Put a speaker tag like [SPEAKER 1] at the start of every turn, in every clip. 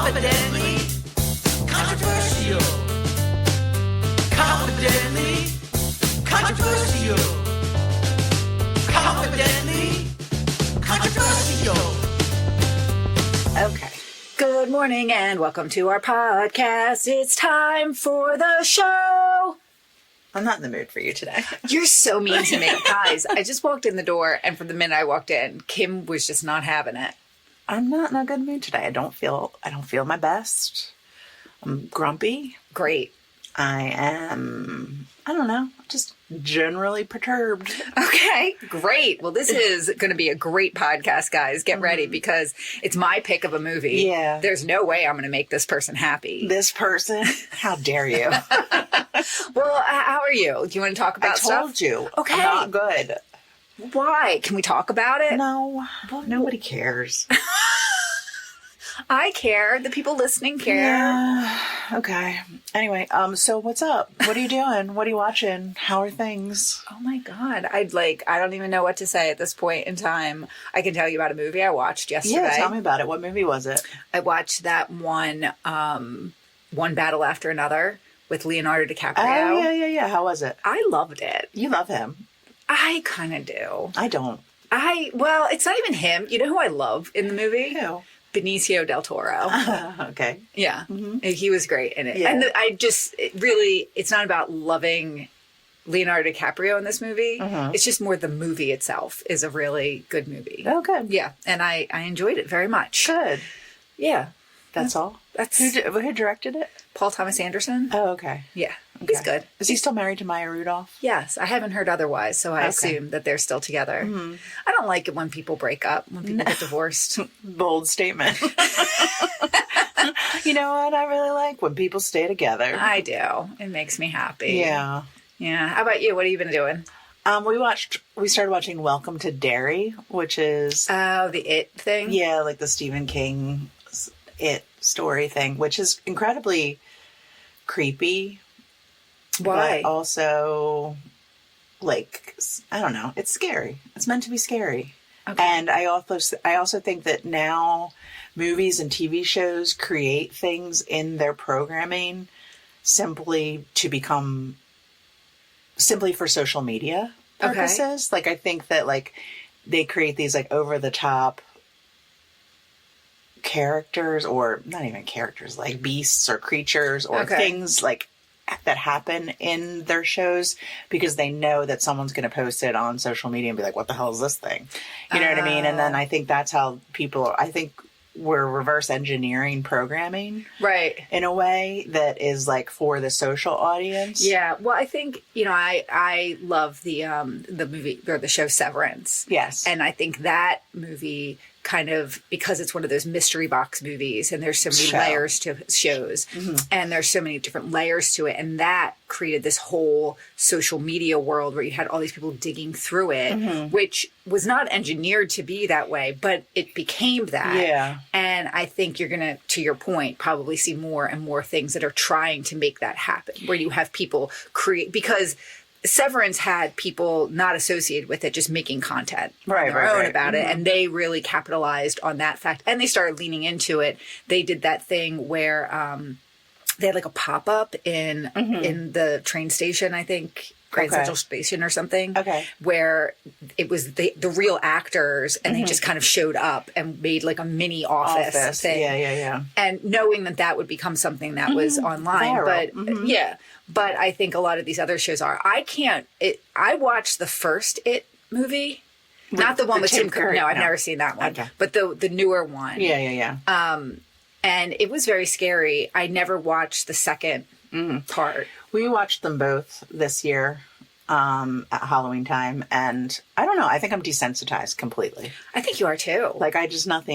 [SPEAKER 1] Confidently controversial. Confidently controversial. Confidently controversial.
[SPEAKER 2] Okay. Good morning and welcome to our podcast. It's time for the show.
[SPEAKER 3] I'm not in the mood for you today.
[SPEAKER 2] You're so mean to me. Guys, I just walked in the door and from the minute I walked in, Kim was just not having it.
[SPEAKER 3] I'm not in a good mood today. I don't feel my best. I'm grumpy.
[SPEAKER 2] Great.
[SPEAKER 3] I am, I don't know, just generally perturbed.
[SPEAKER 2] Okay, great. Well, this is going to be a great podcast, guys. Get ready because it's my pick of a movie.
[SPEAKER 3] Yeah.
[SPEAKER 2] There's no way I'm going to make this person happy.
[SPEAKER 3] This person? How dare you?
[SPEAKER 2] Well, how are you? Do you want to talk about
[SPEAKER 3] I
[SPEAKER 2] stuff?
[SPEAKER 3] told you.
[SPEAKER 2] Okay.
[SPEAKER 3] I'm not good.
[SPEAKER 2] Why? Can we talk about it?
[SPEAKER 3] No. Well, nobody cares.
[SPEAKER 2] I care. The people listening care.
[SPEAKER 3] Yeah. Okay. Anyway, so what's up? What are you doing? What are you watching? How are things?
[SPEAKER 2] Oh my God. I don't even know what to say at this point in time. I can tell you about a movie I watched yesterday.
[SPEAKER 3] Yeah, tell me about it. What movie was it?
[SPEAKER 2] I watched that one Battle After Another with Leonardo DiCaprio.
[SPEAKER 3] Oh, yeah. How was it?
[SPEAKER 2] I loved it.
[SPEAKER 3] You love him.
[SPEAKER 2] I kind of do.
[SPEAKER 3] I don't.
[SPEAKER 2] Well, it's not even him. You know who I love in the movie?
[SPEAKER 3] Who?
[SPEAKER 2] Benicio del Toro.
[SPEAKER 3] Okay.
[SPEAKER 2] Yeah. Mm-hmm. He was great in it.
[SPEAKER 3] Yeah.
[SPEAKER 2] And it's not about loving Leonardo DiCaprio in this movie.
[SPEAKER 3] Mm-hmm.
[SPEAKER 2] It's just more the movie itself is a really good movie.
[SPEAKER 3] Oh, good.
[SPEAKER 2] Yeah. And I enjoyed it very much.
[SPEAKER 3] Good.
[SPEAKER 2] Yeah.
[SPEAKER 3] That's all?
[SPEAKER 2] That's
[SPEAKER 3] Who directed it?
[SPEAKER 2] Paul Thomas Anderson.
[SPEAKER 3] Oh, okay.
[SPEAKER 2] Yeah.
[SPEAKER 3] Okay.
[SPEAKER 2] He's good.
[SPEAKER 3] Is he still married to Maya Rudolph?
[SPEAKER 2] Yes. I haven't heard otherwise, so I
[SPEAKER 3] Okay.
[SPEAKER 2] assume that they're still together.
[SPEAKER 3] Mm-hmm.
[SPEAKER 2] I don't like it when people break up, when people get divorced.
[SPEAKER 3] Bold statement. You know what I really like? When people stay together.
[SPEAKER 2] I do. It makes me happy.
[SPEAKER 3] Yeah.
[SPEAKER 2] Yeah. How about you? What have you been doing?
[SPEAKER 3] We started watching Welcome to Derry, which is...
[SPEAKER 2] Oh, the It thing?
[SPEAKER 3] Yeah, like the Stephen King It story thing, which is incredibly creepy.
[SPEAKER 2] Why?
[SPEAKER 3] But also, like, I don't know. It's scary. It's meant to be scary.
[SPEAKER 2] Okay.
[SPEAKER 3] And I also think that now movies and TV shows create things in their programming simply for social media purposes. Okay. Like, I think that, like, they create these, like, over-the-top characters, or not even characters, like beasts or creatures or things like that happen in their shows because they know that someone's going to post it on social media and be like, what the hell is this thing? You know what I mean? And then I think that's how we're reverse engineering programming.
[SPEAKER 2] Right.
[SPEAKER 3] In a way that is like for the social audience.
[SPEAKER 2] Yeah. Well, I think, I love the movie or the show Severance.
[SPEAKER 3] Yes.
[SPEAKER 2] And I think that movie kind of, because it's one of those mystery box movies and there's so many layers to shows and there's so many different layers to it. And that created this whole social media world where you had all these people digging through it, which was not engineered to be that way, but it became that.
[SPEAKER 3] Yeah.
[SPEAKER 2] And I think you're going to your point, probably see more and more things that are trying to make that happen, where you have people create, because Severance had people not associated with it just making content on their own about it. And they really capitalized on that fact. And they started leaning into it. They did that thing where they had like a pop-up in the train station, I think, Grand Central Station or something, where it was the real actors and they just kind of showed up and made like a mini office thing.
[SPEAKER 3] Yeah.
[SPEAKER 2] And knowing that would become something that was online.
[SPEAKER 3] Viral.
[SPEAKER 2] But I think a lot of these other shows are. I watched the first It movie. Not the one with Tim Curry. No, I've never seen that one. Okay. But the newer one.
[SPEAKER 3] Yeah.
[SPEAKER 2] And it was very scary. I never watched the second part.
[SPEAKER 3] We watched them both this year at Halloween time. And I don't know. I think I'm desensitized completely.
[SPEAKER 2] I think you are too.
[SPEAKER 3] Like, I'm just like,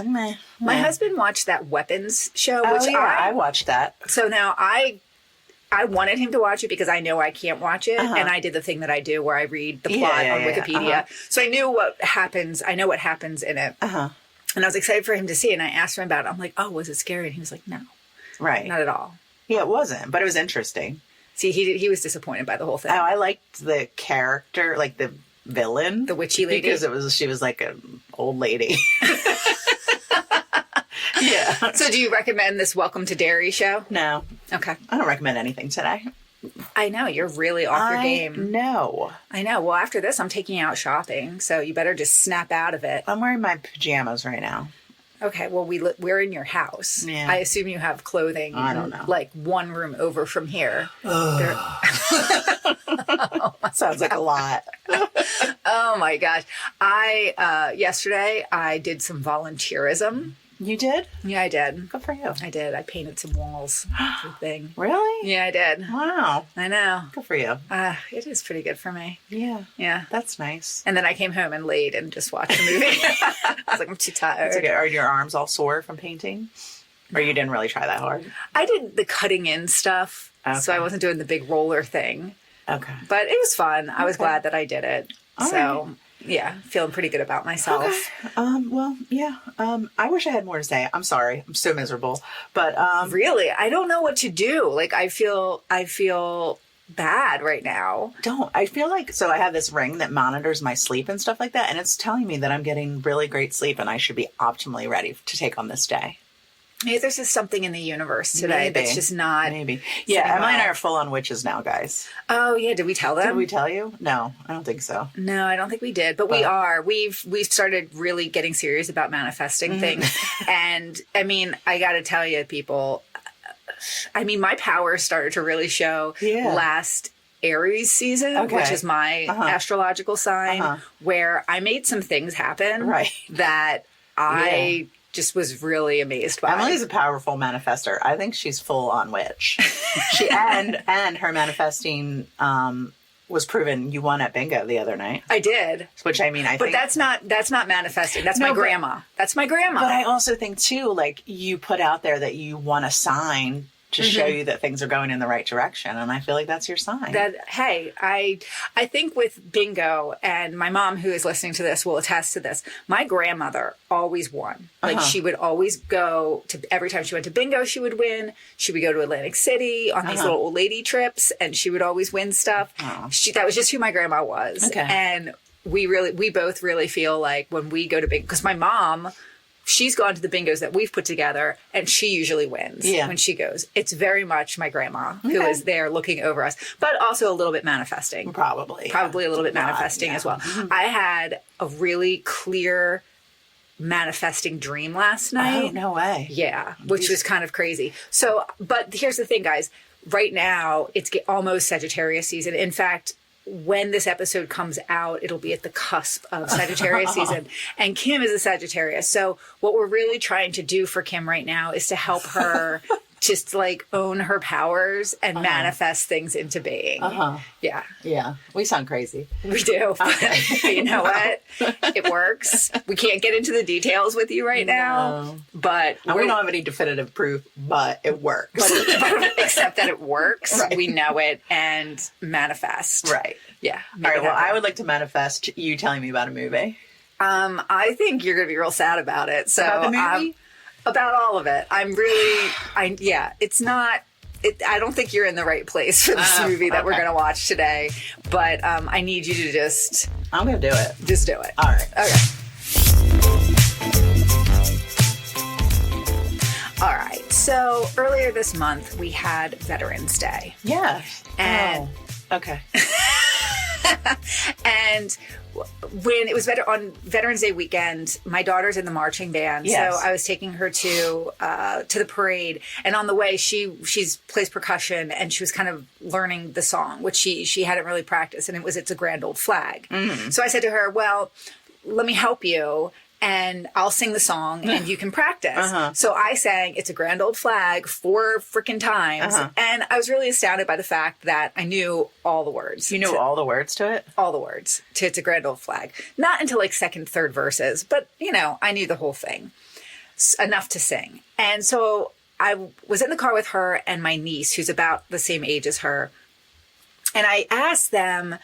[SPEAKER 3] meh.
[SPEAKER 2] My husband watched that Weapons show, which
[SPEAKER 3] I watched that.
[SPEAKER 2] So now I wanted him to watch it because I know I can't watch it. And I did the thing that I do where I read the plot on Wikipedia. So I knew what happens. I know what happens in it. And I was excited for him to see it. And I asked him about it. I'm like, oh, was it scary? And he was like, no.
[SPEAKER 3] Right.
[SPEAKER 2] Not at all.
[SPEAKER 3] Yeah, it wasn't. But it was interesting.
[SPEAKER 2] See, he was disappointed by the whole thing.
[SPEAKER 3] Oh, I liked the character, like the villain.
[SPEAKER 2] The witchy lady?
[SPEAKER 3] Because she was like an old lady. Yeah.
[SPEAKER 2] So do you recommend this Welcome to Dairy show?
[SPEAKER 3] No,
[SPEAKER 2] Okay.
[SPEAKER 3] I don't recommend anything today.
[SPEAKER 2] I know, you're really off your game.
[SPEAKER 3] No.
[SPEAKER 2] I know. Well, after this, I'm taking you out shopping, so you better just snap out of it.
[SPEAKER 3] I'm wearing my pajamas right now.
[SPEAKER 2] Okay, well, we're in your house.
[SPEAKER 3] Yeah.
[SPEAKER 2] I assume you have clothing.
[SPEAKER 3] I don't know.
[SPEAKER 2] Like one room over from here.
[SPEAKER 3] Sounds like a lot.
[SPEAKER 2] Oh my gosh. Yesterday I did some volunteerism.
[SPEAKER 3] You did?
[SPEAKER 2] Yeah, I did.
[SPEAKER 3] Good for you.
[SPEAKER 2] I did. I painted some walls. Everything.
[SPEAKER 3] Really?
[SPEAKER 2] Yeah, I did.
[SPEAKER 3] Wow.
[SPEAKER 2] I know.
[SPEAKER 3] Good for you.
[SPEAKER 2] It is pretty good for me.
[SPEAKER 3] Yeah.
[SPEAKER 2] Yeah.
[SPEAKER 3] That's nice.
[SPEAKER 2] And then I came home and laid and just watched a movie. I was like, I'm too tired.
[SPEAKER 3] It's okay. Are your arms all sore from painting? Or you didn't really try that hard?
[SPEAKER 2] I did the cutting in stuff, so I wasn't doing the big roller thing.
[SPEAKER 3] Okay.
[SPEAKER 2] But it was fun. I was glad that I did it.
[SPEAKER 3] All
[SPEAKER 2] so, yeah, feeling pretty good about myself.
[SPEAKER 3] Okay. Well, yeah. I wish I had more to say. I'm sorry. I'm so miserable. But
[SPEAKER 2] Really, I don't know what to do. Like, I feel bad right now.
[SPEAKER 3] I feel like, so I have this ring that monitors my sleep and stuff like that, and it's telling me that I'm getting really great sleep and I should be optimally ready to take on this day.
[SPEAKER 2] Maybe there's just something in the universe today that's just not.
[SPEAKER 3] Maybe. Yeah, Emily and I are full on witches now, guys.
[SPEAKER 2] Oh yeah, did we tell them?
[SPEAKER 3] Did we tell you? No, I don't think so.
[SPEAKER 2] No, I don't think we did, but we are. We've started really getting serious about manifesting things, and I mean, I got to tell you, people. I mean, my powers started to really show last Aries season, which is my astrological sign, where I made some things happen that I just was really amazed by.
[SPEAKER 3] Emily's a powerful manifester. I think she's full on witch. She and her manifesting was proven. You won at bingo the other night.
[SPEAKER 2] I did.
[SPEAKER 3] Which I mean, I think
[SPEAKER 2] that's not manifesting. That's my grandma. That's my grandma.
[SPEAKER 3] But I also think too, like, you put out there that you want a sign to show you that things are going in the right direction, and I feel like that's your sign.
[SPEAKER 2] Hey, I think with bingo, and my mom, who is listening to this, will attest to this. My grandmother always won. Like, she would always go to, every time she went to bingo, she would win. She would go to Atlantic City on these little old lady trips, and she would always win stuff. That was just who my grandma was.
[SPEAKER 3] Okay.
[SPEAKER 2] And we both really feel like when we go to bingo, because my mom, she's gone to the bingos that we've put together, and she usually wins when she goes. It's very much my grandma who is there looking over us, but also a little bit manifesting.
[SPEAKER 3] Probably
[SPEAKER 2] a little bit manifesting as well. I had a really clear manifesting dream last night.
[SPEAKER 3] Oh, no way.
[SPEAKER 2] Yeah, which was kind of crazy. So, but here's the thing, guys. Right now, it's almost Sagittarius season. In fact, when this episode comes out, it'll be at the cusp of Sagittarius season. And Kim is a Sagittarius. So what we're really trying to do for Kim right now is to help her just like own her powers and manifest things into being. Yeah.
[SPEAKER 3] Yeah. We sound crazy.
[SPEAKER 2] We do. But you know what? It works. We can't get into the details with you right now. But
[SPEAKER 3] we don't have any definitive proof, but it works.
[SPEAKER 2] Except that it works. Right. We know it and manifest.
[SPEAKER 3] Right.
[SPEAKER 2] Yeah.
[SPEAKER 3] All right. Well, I would like to manifest you telling me about a movie.
[SPEAKER 2] I think you're going to be real sad about it. So
[SPEAKER 3] about the movie?
[SPEAKER 2] About all of it. It's not, I don't think you're in the right place for this movie that we're going to watch today, but I need you to just...
[SPEAKER 3] I'm going to do it.
[SPEAKER 2] Just do it.
[SPEAKER 3] All right.
[SPEAKER 2] Okay. All right. So earlier this month, we had Veterans Day.
[SPEAKER 3] Yeah.
[SPEAKER 2] And...
[SPEAKER 3] Okay.
[SPEAKER 2] And when it was on Veterans Day weekend, my daughter's in the marching band, so I was taking her to the parade. And on the way, she's plays percussion, and she was kind of learning the song, which she hadn't really practiced, and "It's a Grand Old Flag." So I said to her, "Well, let me help you, and I'll sing the song and you can practice." So I sang "It's a Grand Old Flag" 4 freaking times. And I was really astounded by the fact that I knew all the words.
[SPEAKER 3] You knew all the words to it?
[SPEAKER 2] All the words to "It's a Grand Old Flag." Not until like second, third verses, but I knew the whole thing. Enough to sing. And so I was in the car with her and my niece, who's about the same age as her. And I asked them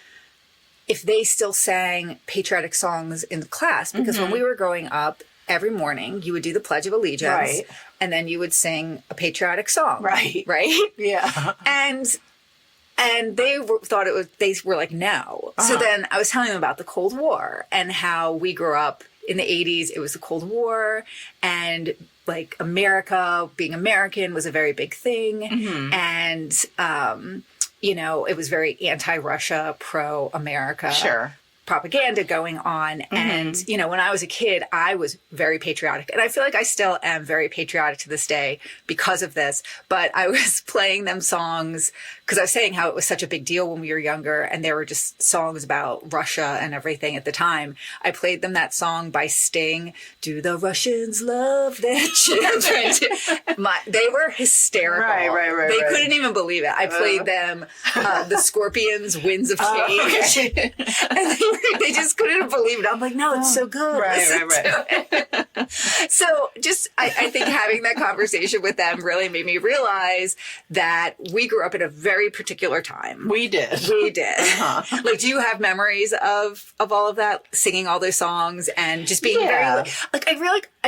[SPEAKER 2] if they still sang patriotic songs in the class, because when we were growing up, every morning you would do the Pledge of Allegiance, and then you would sing a patriotic song, right?
[SPEAKER 3] Yeah.
[SPEAKER 2] And they thought they were like, no. So then I was telling them about the Cold War and how we grew up in the 80s. It was the Cold War, and like America, being American was a very big thing. And, you know, it was very anti-Russia, pro-America.
[SPEAKER 3] Sure.
[SPEAKER 2] Propaganda going on. And, you know, when I was a kid, I was very patriotic. And I feel like I still am very patriotic to this day because of this. But I was playing them songs because I was saying how it was such a big deal when we were younger. And there were just songs about Russia and everything at the time. I played them that song by Sting, Do the Russians Love Their Children? They were hysterical.
[SPEAKER 3] Right.
[SPEAKER 2] They couldn't even believe it. I played them the Scorpions' Winds of Change. And they just couldn't believe it. I'm like, no, it's so good.
[SPEAKER 3] Right.
[SPEAKER 2] So just, I think having that conversation with them really made me realize that we grew up in a very particular time.
[SPEAKER 3] We did.
[SPEAKER 2] Like, do you have memories of all of that, singing all those songs and just being very, like, I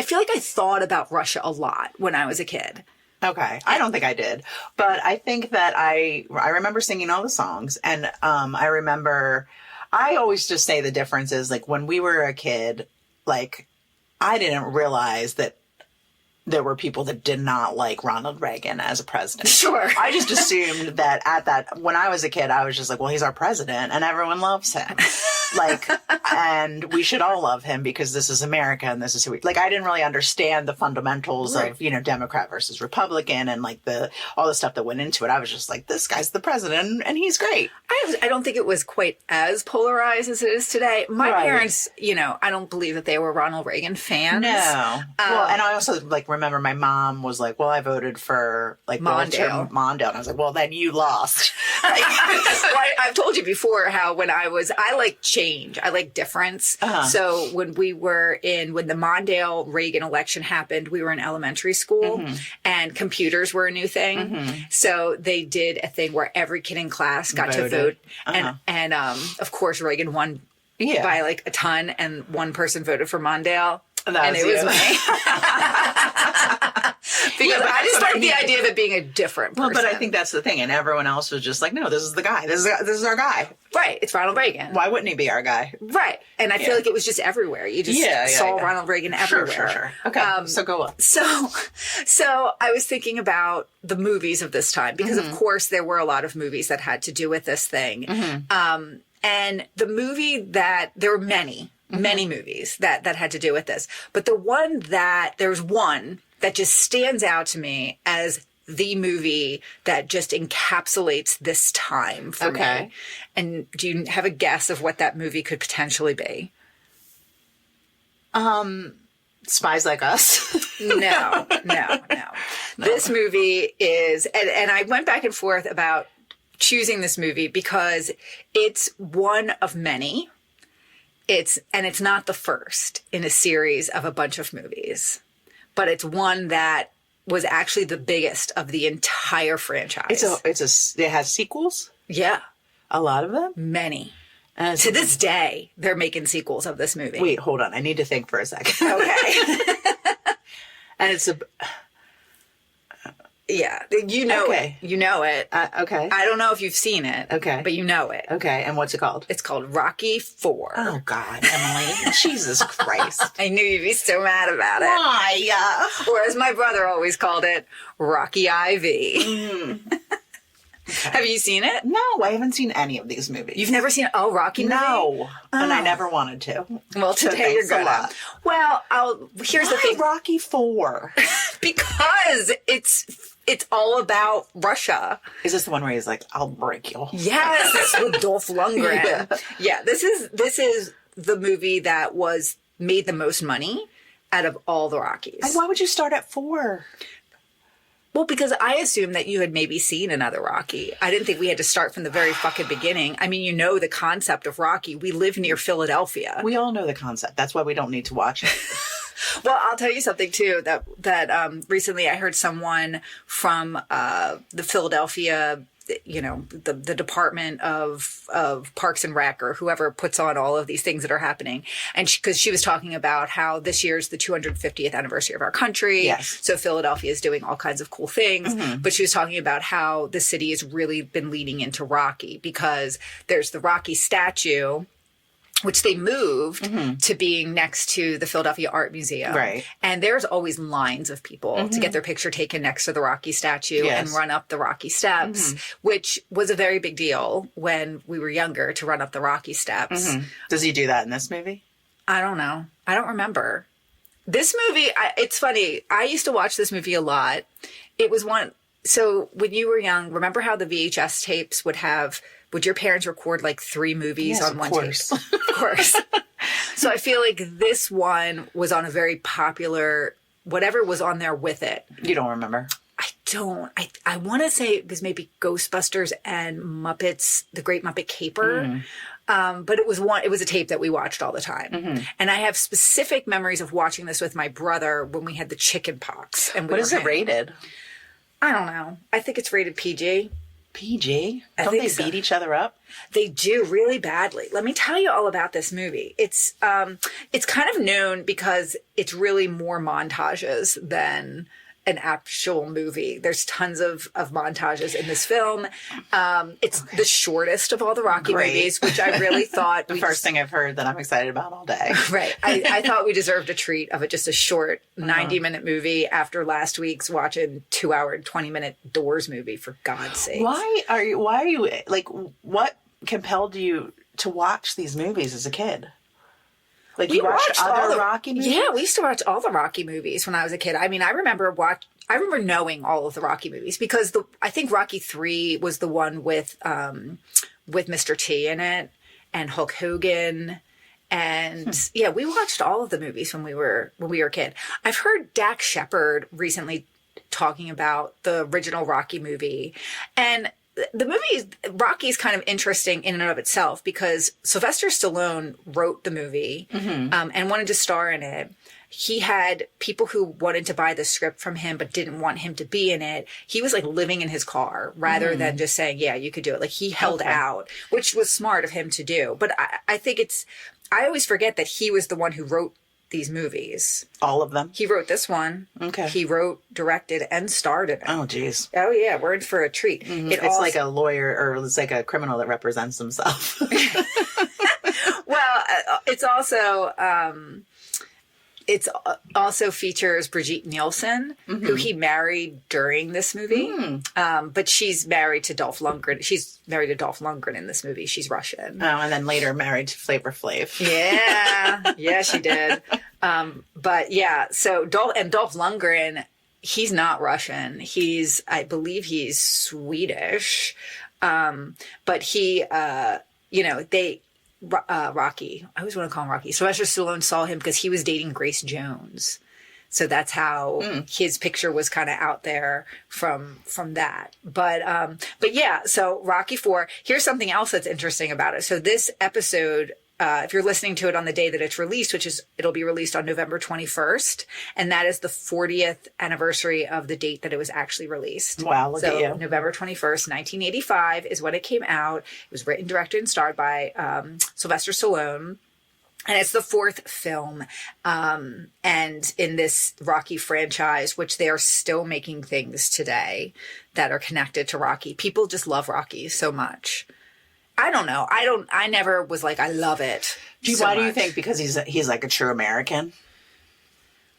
[SPEAKER 2] feel like I thought about Russia a lot when I was a kid.
[SPEAKER 3] Okay. I don't think I did, but I think that I remember singing all the songs, and I remember, I always just say the difference is, like, when we were a kid, like, I didn't realize that there were people that did not like Ronald Reagan as a president.
[SPEAKER 2] Sure.
[SPEAKER 3] I just assumed that when I was a kid, I was just like, well, he's our president and everyone loves him. Like, and we should all love him because this is America and this is who we, like, I didn't really understand the fundamentals of, you know, Democrat versus Republican and like all the stuff that went into it. I was just like, this guy's the president and he's great.
[SPEAKER 2] I don't think it was quite as polarized as it is today. My parents, you know, I don't believe that they were Ronald Reagan fans.
[SPEAKER 3] No. Well, and I also like remember my mom was like, well, I voted for like
[SPEAKER 2] Mondale.
[SPEAKER 3] And I was like, well, then you lost.
[SPEAKER 2] Well, I've told you before how when I like change. I like difference. So when the Mondale Reagan election happened, we were in elementary school and computers were a new thing. So they did a thing where every kid in class got to vote. And of course, Reagan won by like a ton, and one person voted for Mondale. And it was me. Because I just like the idea of it being a different person.
[SPEAKER 3] Well, but I think that's the thing. And everyone else was just like, no, this is the guy. This is our guy.
[SPEAKER 2] Right. It's Ronald Reagan.
[SPEAKER 3] Why wouldn't he be our guy?
[SPEAKER 2] Right. And I feel like it was just everywhere. You just saw Ronald Reagan everywhere.
[SPEAKER 3] Sure. Okay. So go on.
[SPEAKER 2] So I was thinking about the movies of this time because, of course, there were a lot of movies that had to do with this thing. And the movie that there were many movies that had to do with this. But there's one that just stands out to me as the movie that just encapsulates this time for me. And do you have a guess of what that movie could potentially be?
[SPEAKER 3] Spies Like Us.
[SPEAKER 2] No. This movie is, and I went back and forth about choosing this movie because it's one of many. It's not the first in a series of a bunch of movies, but it's one that was actually the biggest of the entire franchise.
[SPEAKER 3] It has sequels?
[SPEAKER 2] Yeah.
[SPEAKER 3] A lot of them?
[SPEAKER 2] Many. To this day, they're making sequels of this movie.
[SPEAKER 3] Wait, hold on. I need to think for a second.
[SPEAKER 2] Okay.
[SPEAKER 3] And it's
[SPEAKER 2] yeah, you know it. You know it.
[SPEAKER 3] Okay.
[SPEAKER 2] I don't know if you've seen it.
[SPEAKER 3] Okay.
[SPEAKER 2] But you know it.
[SPEAKER 3] Okay. And what's it called?
[SPEAKER 2] It's called Rocky IV.
[SPEAKER 3] Oh, God, Emily. Jesus Christ.
[SPEAKER 2] I knew you'd be so mad about it.
[SPEAKER 3] Why?
[SPEAKER 2] Or as my brother always called it, Rocky IV. Okay. Have you seen it?
[SPEAKER 3] No, I haven't seen any of these movies.
[SPEAKER 2] You've never seen Rocky movie?
[SPEAKER 3] No. And I never wanted to.
[SPEAKER 2] Well, today you're gonna. Well, here's the thing.
[SPEAKER 3] Rocky IV?
[SPEAKER 2] Because it's all about Russia.
[SPEAKER 3] Is this the one where he's like, I'll break you?
[SPEAKER 2] Yes, with Dolph Lundgren. Yeah, this is the movie that made the most money out of all the Rockies.
[SPEAKER 3] And why would you start at 4?
[SPEAKER 2] Well, because I assumed that you had maybe seen another Rocky. I didn't think we had to start from the very fucking beginning. I mean, you know the concept of Rocky. We live near Philadelphia.
[SPEAKER 3] We all know the concept. That's why we don't need to watch it.
[SPEAKER 2] Well, I'll tell you something, too, that recently I heard someone from the Philadelphia, you know, the Department of Parks and Rec or whoever puts on all of these things that are happening. And because she was talking about how this year's the 250th anniversary of our country.
[SPEAKER 3] Yes.
[SPEAKER 2] So Philadelphia is doing all kinds of cool things. But she was talking about how the city has really been leaning into Rocky because there's the Rocky statue which they moved to being next to the Philadelphia Art Museum.
[SPEAKER 3] Right.
[SPEAKER 2] And there's always lines of people to get their picture taken next to the Rocky statue and run up the Rocky steps, which was a very big deal when we were younger to run up the Rocky steps.
[SPEAKER 3] Does he do that in this movie?
[SPEAKER 2] I don't know. I don't remember. This movie, it's funny. I used to watch this movie a lot. It was one. So when you were young, remember how the VHS tapes would your parents record like 3 movies on one tape? Of course. So I feel like this one was on a very popular, whatever was on there with it.
[SPEAKER 3] You don't remember?
[SPEAKER 2] I don't. I want to say it was maybe Ghostbusters and Muppets, The Great Muppet Caper. But it was a tape that we watched all the time. And I have specific memories of watching this with my brother when we had the chicken pox. And
[SPEAKER 3] what is it rated?
[SPEAKER 2] I don't know. I think it's rated PG.
[SPEAKER 3] PG? Don't they beat each other up?
[SPEAKER 2] They do really badly. Let me tell you all about this movie. It's kind of known because it's really more montages than an actual movie. There's tons of montages in this film. It's the shortest of all the Rocky movies, which I really thought...
[SPEAKER 3] the first thing I've heard that I'm excited about all day.
[SPEAKER 2] Right. I thought we deserved a treat of just a short 90-minute movie after last week's watching 2-hour, 20-minute Doors movie, for God's sake.
[SPEAKER 3] Why are you, like, what compelled you to watch these movies as a kid? Like, you watched other Rocky movies?
[SPEAKER 2] Yeah, we used to watch all the Rocky movies when I was a kid. I mean, I remember knowing all of the Rocky movies because I think Rocky 3 was the one with Mr. T in it and Hulk Hogan. And yeah, we watched all of the movies when we were a kid. I've heard Dax Shepard recently talking about the original Rocky movie, and the movie Rocky is kind of interesting in and of itself because Sylvester Stallone wrote the movie and wanted to star in it. He had people who wanted to buy the script from him but didn't want him to be in it. He was like living in his car rather than just saying, yeah, you could do it. Like he held out, which was smart of him to do. But I think I always forget that he was the one who wrote these movies.
[SPEAKER 3] All of them?
[SPEAKER 2] He wrote this one. Okay. He wrote, directed, and starred in it.
[SPEAKER 3] Oh, geez.
[SPEAKER 2] Oh, yeah. We're in for a treat.
[SPEAKER 3] It's like a lawyer or it's like a criminal that represents himself.
[SPEAKER 2] Well, it's also... It also features Brigitte Nielsen, who he married during this movie. But she's married to Dolph Lundgren. She's married to Dolph Lundgren in this movie. She's Russian.
[SPEAKER 3] Oh, and then later married to Flavor Flav.
[SPEAKER 2] Yeah. Yeah, she did. But yeah, so Dolph Lundgren, he's not Russian. I believe he's Swedish. But he, Rocky. I always want to call him Rocky. Sylvester Stallone saw him because he was dating Grace Jones. So that's how his picture was kind of out there from that. But yeah, so Rocky IV, here's something else that's interesting about it. So this episode, if you're listening to it on the day that it's released, it'll be released on November 21st. And that is the 40th anniversary of the date that it was actually released.
[SPEAKER 3] Wow, look at you.
[SPEAKER 2] November 21st, 1985 is when it came out. It was written, directed, and starred by Sylvester Stallone. And it's the 4th film. And in this Rocky franchise, which they are still making things today that are connected to Rocky. People just love Rocky so much. I don't know. I never was like, I love it.
[SPEAKER 3] Why do you think? Because he's like a true American?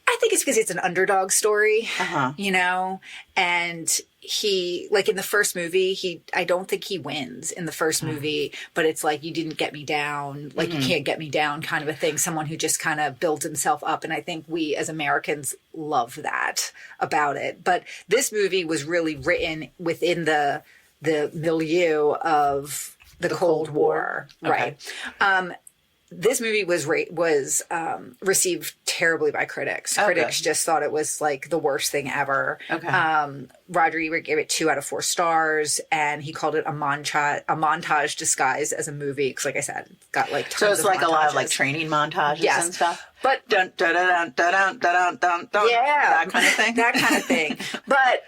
[SPEAKER 2] I think it's because it's an underdog story, and he, like in the first movie, I don't think he wins in the first movie, but it's like, you didn't get me down, like you can't get me down kind of a thing. Someone who just kind of builds himself up. And I think we as Americans love that about it. But this movie was really written within the milieu of the Cold War.
[SPEAKER 3] Okay.
[SPEAKER 2] Right. This movie was received terribly by critics. Critics just thought it was like the worst thing ever.
[SPEAKER 3] Okay.
[SPEAKER 2] Roger Ebert gave it 2 out of 4 stars, and he called it a montage disguised as a movie. Because, like I said, it's got like tons
[SPEAKER 3] so it's
[SPEAKER 2] of
[SPEAKER 3] like
[SPEAKER 2] montages.
[SPEAKER 3] a lot of like training montages and stuff.
[SPEAKER 2] But
[SPEAKER 3] dun dun dun dun dun dun dun dun.
[SPEAKER 2] Yeah,
[SPEAKER 3] that kind of thing.
[SPEAKER 2] That kind of thing. But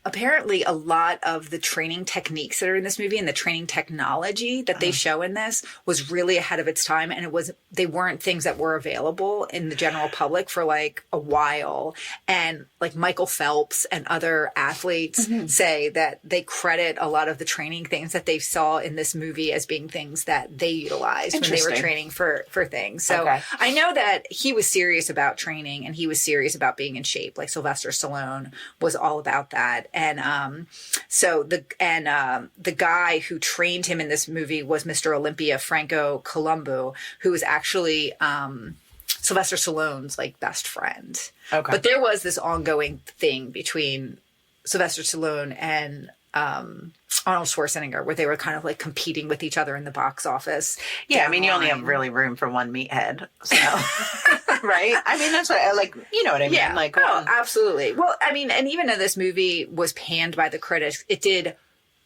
[SPEAKER 2] apparently a lot of the training techniques that are in this movie and the training technology that they show in this was really ahead of its time. And they weren't things that were available in the general public for like a while. And like Michael Phelps and other athletes say that they credit a lot of the training things that they saw in this movie as being things that they utilized when they were training for things. So I know that he was serious about training and he was serious about being in shape. Like Sylvester Stallone was all about that. And the guy who trained him in this movie was Mr. Olympia, Franco Columbu, who was actually Sylvester Stallone's like best friend. Okay. But there was this ongoing thing between Sylvester Stallone and Arnold Schwarzenegger, where they were kind of like competing with each other in the box office.
[SPEAKER 3] Yeah, I mean, you only have really room for one meathead, so right? I mean, that's what I like. You know what I mean?
[SPEAKER 2] Yeah.
[SPEAKER 3] Like,
[SPEAKER 2] absolutely. Well, I mean, and even though this movie was panned by the critics, it did.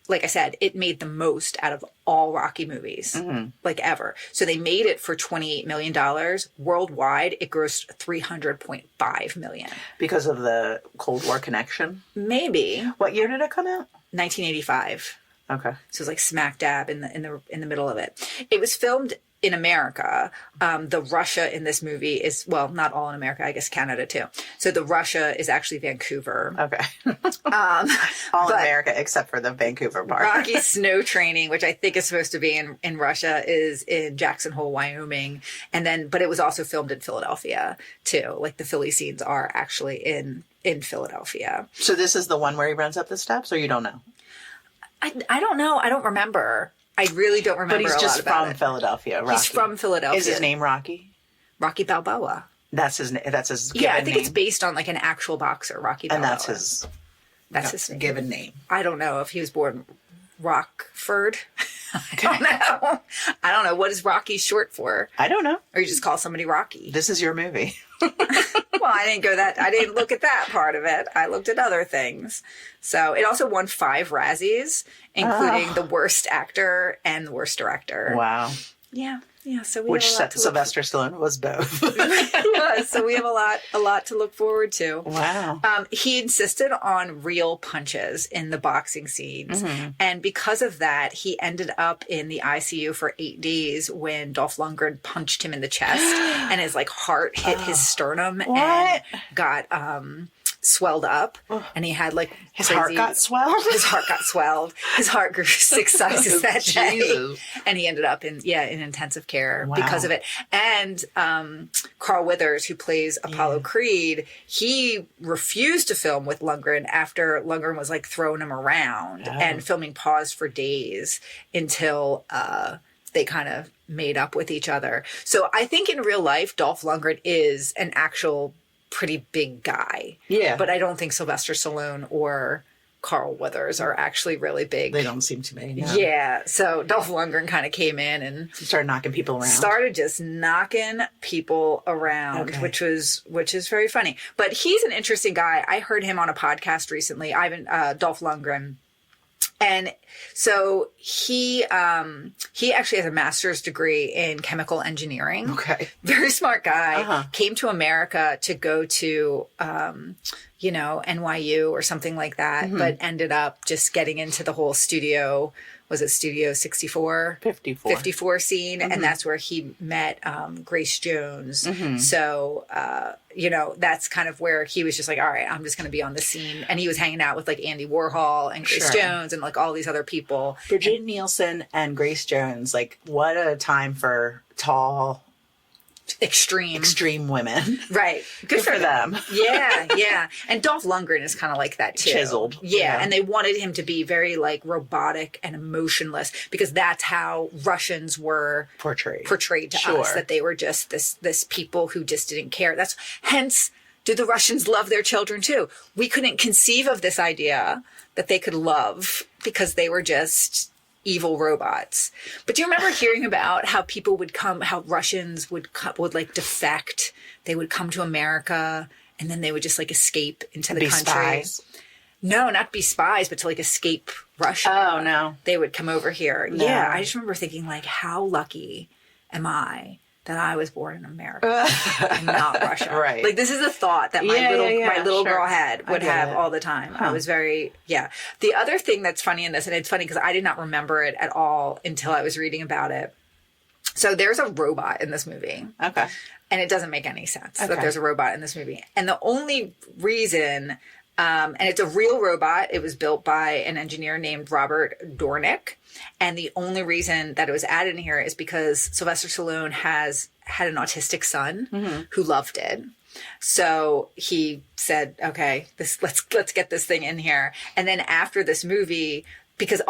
[SPEAKER 2] Like I said, it made the most out of all Rocky movies, like ever. So they made it for $28 million. Worldwide, it grossed $300.5 million.
[SPEAKER 3] Because of the Cold War connection?
[SPEAKER 2] Maybe.
[SPEAKER 3] What year did it come out?
[SPEAKER 2] 1985.
[SPEAKER 3] Okay.
[SPEAKER 2] So it was like smack dab in the middle of it. It was filmed in America. The Russia in this movie is, well, not all in America, I guess Canada too. So the Russia is actually Vancouver.
[SPEAKER 3] Okay. All in America except for the Vancouver part.
[SPEAKER 2] Rocky's snow training, which I think is supposed to be in Russia, is in Jackson Hole, Wyoming. But it was also filmed in Philadelphia too. Like the Philly scenes are actually in Philadelphia.
[SPEAKER 3] So this is the one where he runs up the steps, or you don't know?
[SPEAKER 2] I don't know. I don't remember. I really don't remember.
[SPEAKER 3] But he's just from Philadelphia. Rocky.
[SPEAKER 2] He's from Philadelphia.
[SPEAKER 3] Is his name Rocky?
[SPEAKER 2] Rocky Balboa.
[SPEAKER 3] That's his name. That's his given
[SPEAKER 2] name. Yeah, I think
[SPEAKER 3] name.
[SPEAKER 2] It's based on like an actual boxer, Rocky Balboa.
[SPEAKER 3] And that's his
[SPEAKER 2] name.
[SPEAKER 3] Given name.
[SPEAKER 2] I don't know if he was born Rockford. I don't know. What is Rocky short for?
[SPEAKER 3] I don't know.
[SPEAKER 2] Or you just call somebody Rocky.
[SPEAKER 3] This is your movie.
[SPEAKER 2] Well, I didn't look at that part of it. I looked at other things. So it also won 5 Razzies, including the worst actor and the worst director.
[SPEAKER 3] Wow.
[SPEAKER 2] Yeah. Yeah. So
[SPEAKER 3] which Sylvester Stallone was both.
[SPEAKER 2] So we have a lot to look forward to.
[SPEAKER 3] Wow.
[SPEAKER 2] He insisted on real punches in the boxing scenes. And because of that, he ended up in the ICU for 8 days when Dolph Lundgren punched him in the chest and his like heart hit his sternum and got swelled up, and he had like
[SPEAKER 3] his heart got swelled.
[SPEAKER 2] His heart got swelled. His heart grew 6 sizes that day, and he ended up in intensive care because of it. And Carl Weathers, who plays Apollo Creed, he refused to film with Lundgren after Lundgren was like throwing him around, and filming paused for days until they kind of made up with each other. So I think in real life, Dolph Lundgren is an actual pretty big guy. Yeah. But I don't think Sylvester Stallone or Carl Weathers are actually really big.
[SPEAKER 3] They don't seem to be. No.
[SPEAKER 2] Yeah. So Dolph Lundgren kind of came in and
[SPEAKER 3] started knocking people around.
[SPEAKER 2] Started just knocking people around, which is very funny. But he's an interesting guy. I heard him on a podcast recently. Dolph Lundgren. And so he actually has a master's degree in chemical engineering. Okay. Very smart guy. Came to America to go to, NYU or something like that, but ended up just getting into the whole Studio 64? 54 scene. And that's where he met Grace Jones. So, that's kind of where he was just like, all right, I'm just going to be on the scene. And he was hanging out with like Andy Warhol and Grace Jones and like all these other people.
[SPEAKER 3] Brigitte Nielsen and Grace Jones, like what a time for tall, extreme women.
[SPEAKER 2] Right. Good for them. Yeah. And Dolph Lundgren is kind of like that too.
[SPEAKER 3] Chiseled.
[SPEAKER 2] Yeah. And they wanted him to be very like robotic and emotionless because that's how Russians were portrayed to us, that they were just this people who just didn't care. Hence, do the Russians love their children too? We couldn't conceive of this idea that they could love because they were just evil robots. But do you remember hearing about how people would come, how Russians would like defect? They would come to America and then they would just like escape into the country. Spies. No, not be spies, but to like escape Russia.
[SPEAKER 3] Oh no.
[SPEAKER 2] They would come over here. No. Yeah. I just remember thinking like, how lucky am I that I was born in America and not Russia.
[SPEAKER 3] Right.
[SPEAKER 2] Like, this is a thought that my little girl had would have all the time. I was very, The other thing that's funny in this, and it's funny because I did not remember it at all until I was reading about it. So there's a robot in this movie.
[SPEAKER 3] Okay.
[SPEAKER 2] And it doesn't make any sense that there's a robot in this movie. And the only reason, and it's a real robot, it was built by an engineer named Robert Dornick. And the only reason that it was added in here is because Sylvester Stallone had an autistic son who loved it. So he said, okay, let's get this thing in here. And then after this movie, because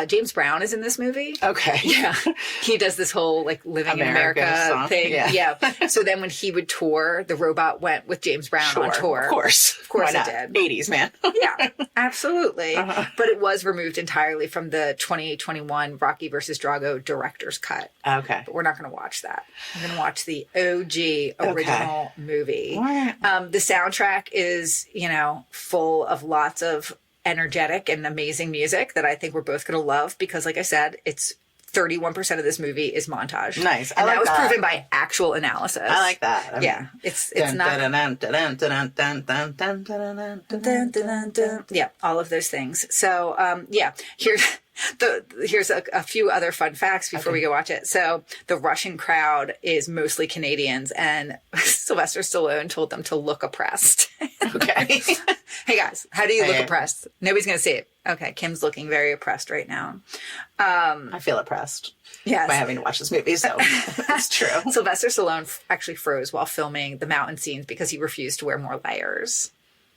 [SPEAKER 2] James Brown is in this movie.
[SPEAKER 3] Okay.
[SPEAKER 2] Yeah. He does this whole like living in America thing. Yeah. So then when he would tour, the robot went with James Brown on tour.
[SPEAKER 3] Of course
[SPEAKER 2] It did.
[SPEAKER 3] 80s, man.
[SPEAKER 2] Yeah, absolutely. But it was removed entirely from the 2021 Rocky versus Drago director's cut.
[SPEAKER 3] Okay.
[SPEAKER 2] But we're not going to watch that. We're going to watch the OG original movie.
[SPEAKER 3] Right.
[SPEAKER 2] The soundtrack is, full of lots of energetic and amazing music that I think we're both going to love because, like I said, it's 31% of this movie is montage.
[SPEAKER 3] Nice.
[SPEAKER 2] And that was proven by actual analysis.
[SPEAKER 3] I like that.
[SPEAKER 2] It's not... Yeah, all of those things. So, here's a few other fun facts before we go watch it. So the Russian crowd is mostly Canadians, and Sylvester Stallone told them to look oppressed.
[SPEAKER 3] Okay.
[SPEAKER 2] Hey guys, how do you look oppressed? Nobody's going to see it. Okay, Kim's looking very oppressed right now.
[SPEAKER 3] I feel oppressed.
[SPEAKER 2] Yes.
[SPEAKER 3] By having to watch this movie, so it's true.
[SPEAKER 2] Sylvester Stallone actually froze while filming the mountain scenes because he refused to wear more layers.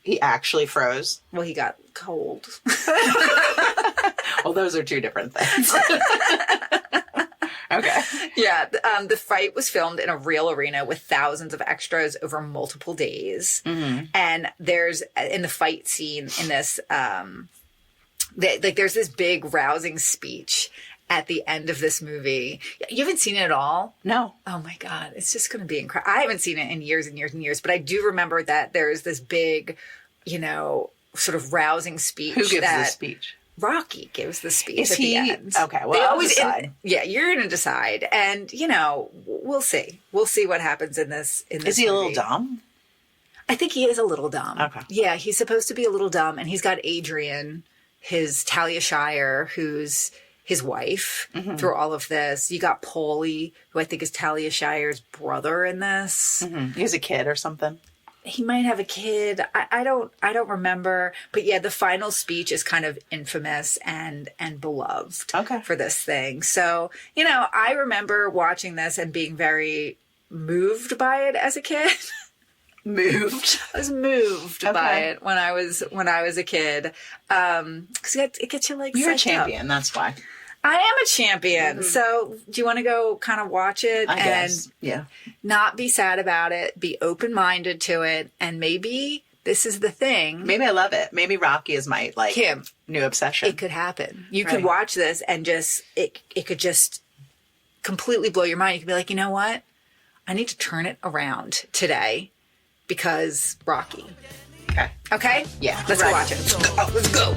[SPEAKER 3] He actually froze?
[SPEAKER 2] Well, he got cold.
[SPEAKER 3] Well, those are two different things. Okay.
[SPEAKER 2] Yeah. The fight was filmed in a real arena with thousands of extras over multiple days. Mm-hmm. And there's, in the fight scene in this, there's this big rousing speech at the end of this movie. You haven't seen it at all?
[SPEAKER 3] No.
[SPEAKER 2] Oh my God. It's just going to be incredible. I haven't seen it in years and years and years, but I do remember that there's this big, sort of rousing speech.
[SPEAKER 3] Who gives the speech?
[SPEAKER 2] Rocky gives the speech at the end.
[SPEAKER 3] Okay, well, I'll decide.
[SPEAKER 2] You're going to decide. And, we'll see. We'll see what happens in this
[SPEAKER 3] Is he
[SPEAKER 2] movie.
[SPEAKER 3] a little dumb?
[SPEAKER 2] I think he is a little dumb.
[SPEAKER 3] Okay.
[SPEAKER 2] Yeah, he's supposed to be a little dumb. And he's got Adrian, his Talia Shire, who's his wife through all of this. You got Paulie, who I think is Talia Shire's brother in this.
[SPEAKER 3] Mm-hmm. He has a kid or something.
[SPEAKER 2] He might have a kid. I don't remember. But yeah, the final speech is kind of infamous and beloved for this thing. So, I remember watching this and being very moved by it as a kid.
[SPEAKER 3] Moved?
[SPEAKER 2] I was moved by it when I was a kid. Because it gets you like
[SPEAKER 3] You're a
[SPEAKER 2] psyched
[SPEAKER 3] champion,
[SPEAKER 2] up.
[SPEAKER 3] that's why.
[SPEAKER 2] I am a champion. Mm-hmm. So do you want to go kind of watch it
[SPEAKER 3] I guess. Yeah.
[SPEAKER 2] Not be sad about it, be open-minded to it, and maybe this is the thing.
[SPEAKER 3] Maybe I love it. Maybe Rocky is my
[SPEAKER 2] Kim,
[SPEAKER 3] new obsession.
[SPEAKER 2] It could happen. You could watch this and just it could just completely blow your mind. You could be like, you know what? I need to turn it around today because Rocky.
[SPEAKER 3] Okay.
[SPEAKER 2] Okay?
[SPEAKER 3] Yeah.
[SPEAKER 2] Let's go watch it. Let's go.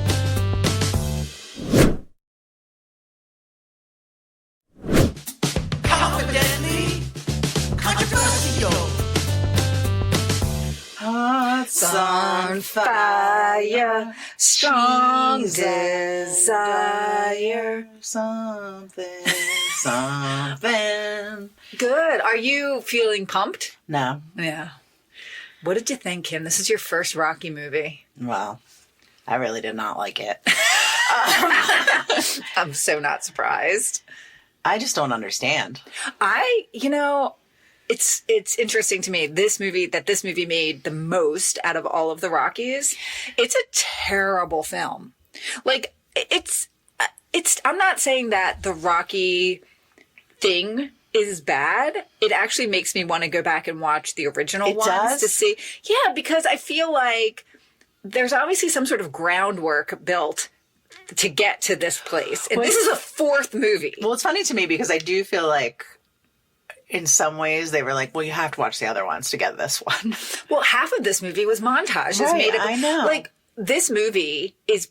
[SPEAKER 1] Confidently controversial.
[SPEAKER 3] Hearts
[SPEAKER 2] On fire, strong desire.
[SPEAKER 3] Something.
[SPEAKER 2] Good. Are you feeling pumped?
[SPEAKER 3] No.
[SPEAKER 2] Yeah. What did you think, Kim? This is your first Rocky movie.
[SPEAKER 3] Well, I really did not like it.
[SPEAKER 2] I'm so not surprised.
[SPEAKER 3] I just don't understand.
[SPEAKER 2] It's interesting to me. This movie made the most out of all of the Rockies. It's a terrible film. Like it's I'm not saying that the Rocky thing is bad. It actually makes me want to go back and watch the original ones to see. Yeah, because I feel like there's obviously some sort of groundwork built to get to this place. And this is a fourth movie.
[SPEAKER 3] Well, it's funny to me because I do feel like in some ways they were like, well, you have to watch the other ones to get this one.
[SPEAKER 2] Well, half of this movie was montage.
[SPEAKER 3] Right, I know.
[SPEAKER 2] Like, this movie is...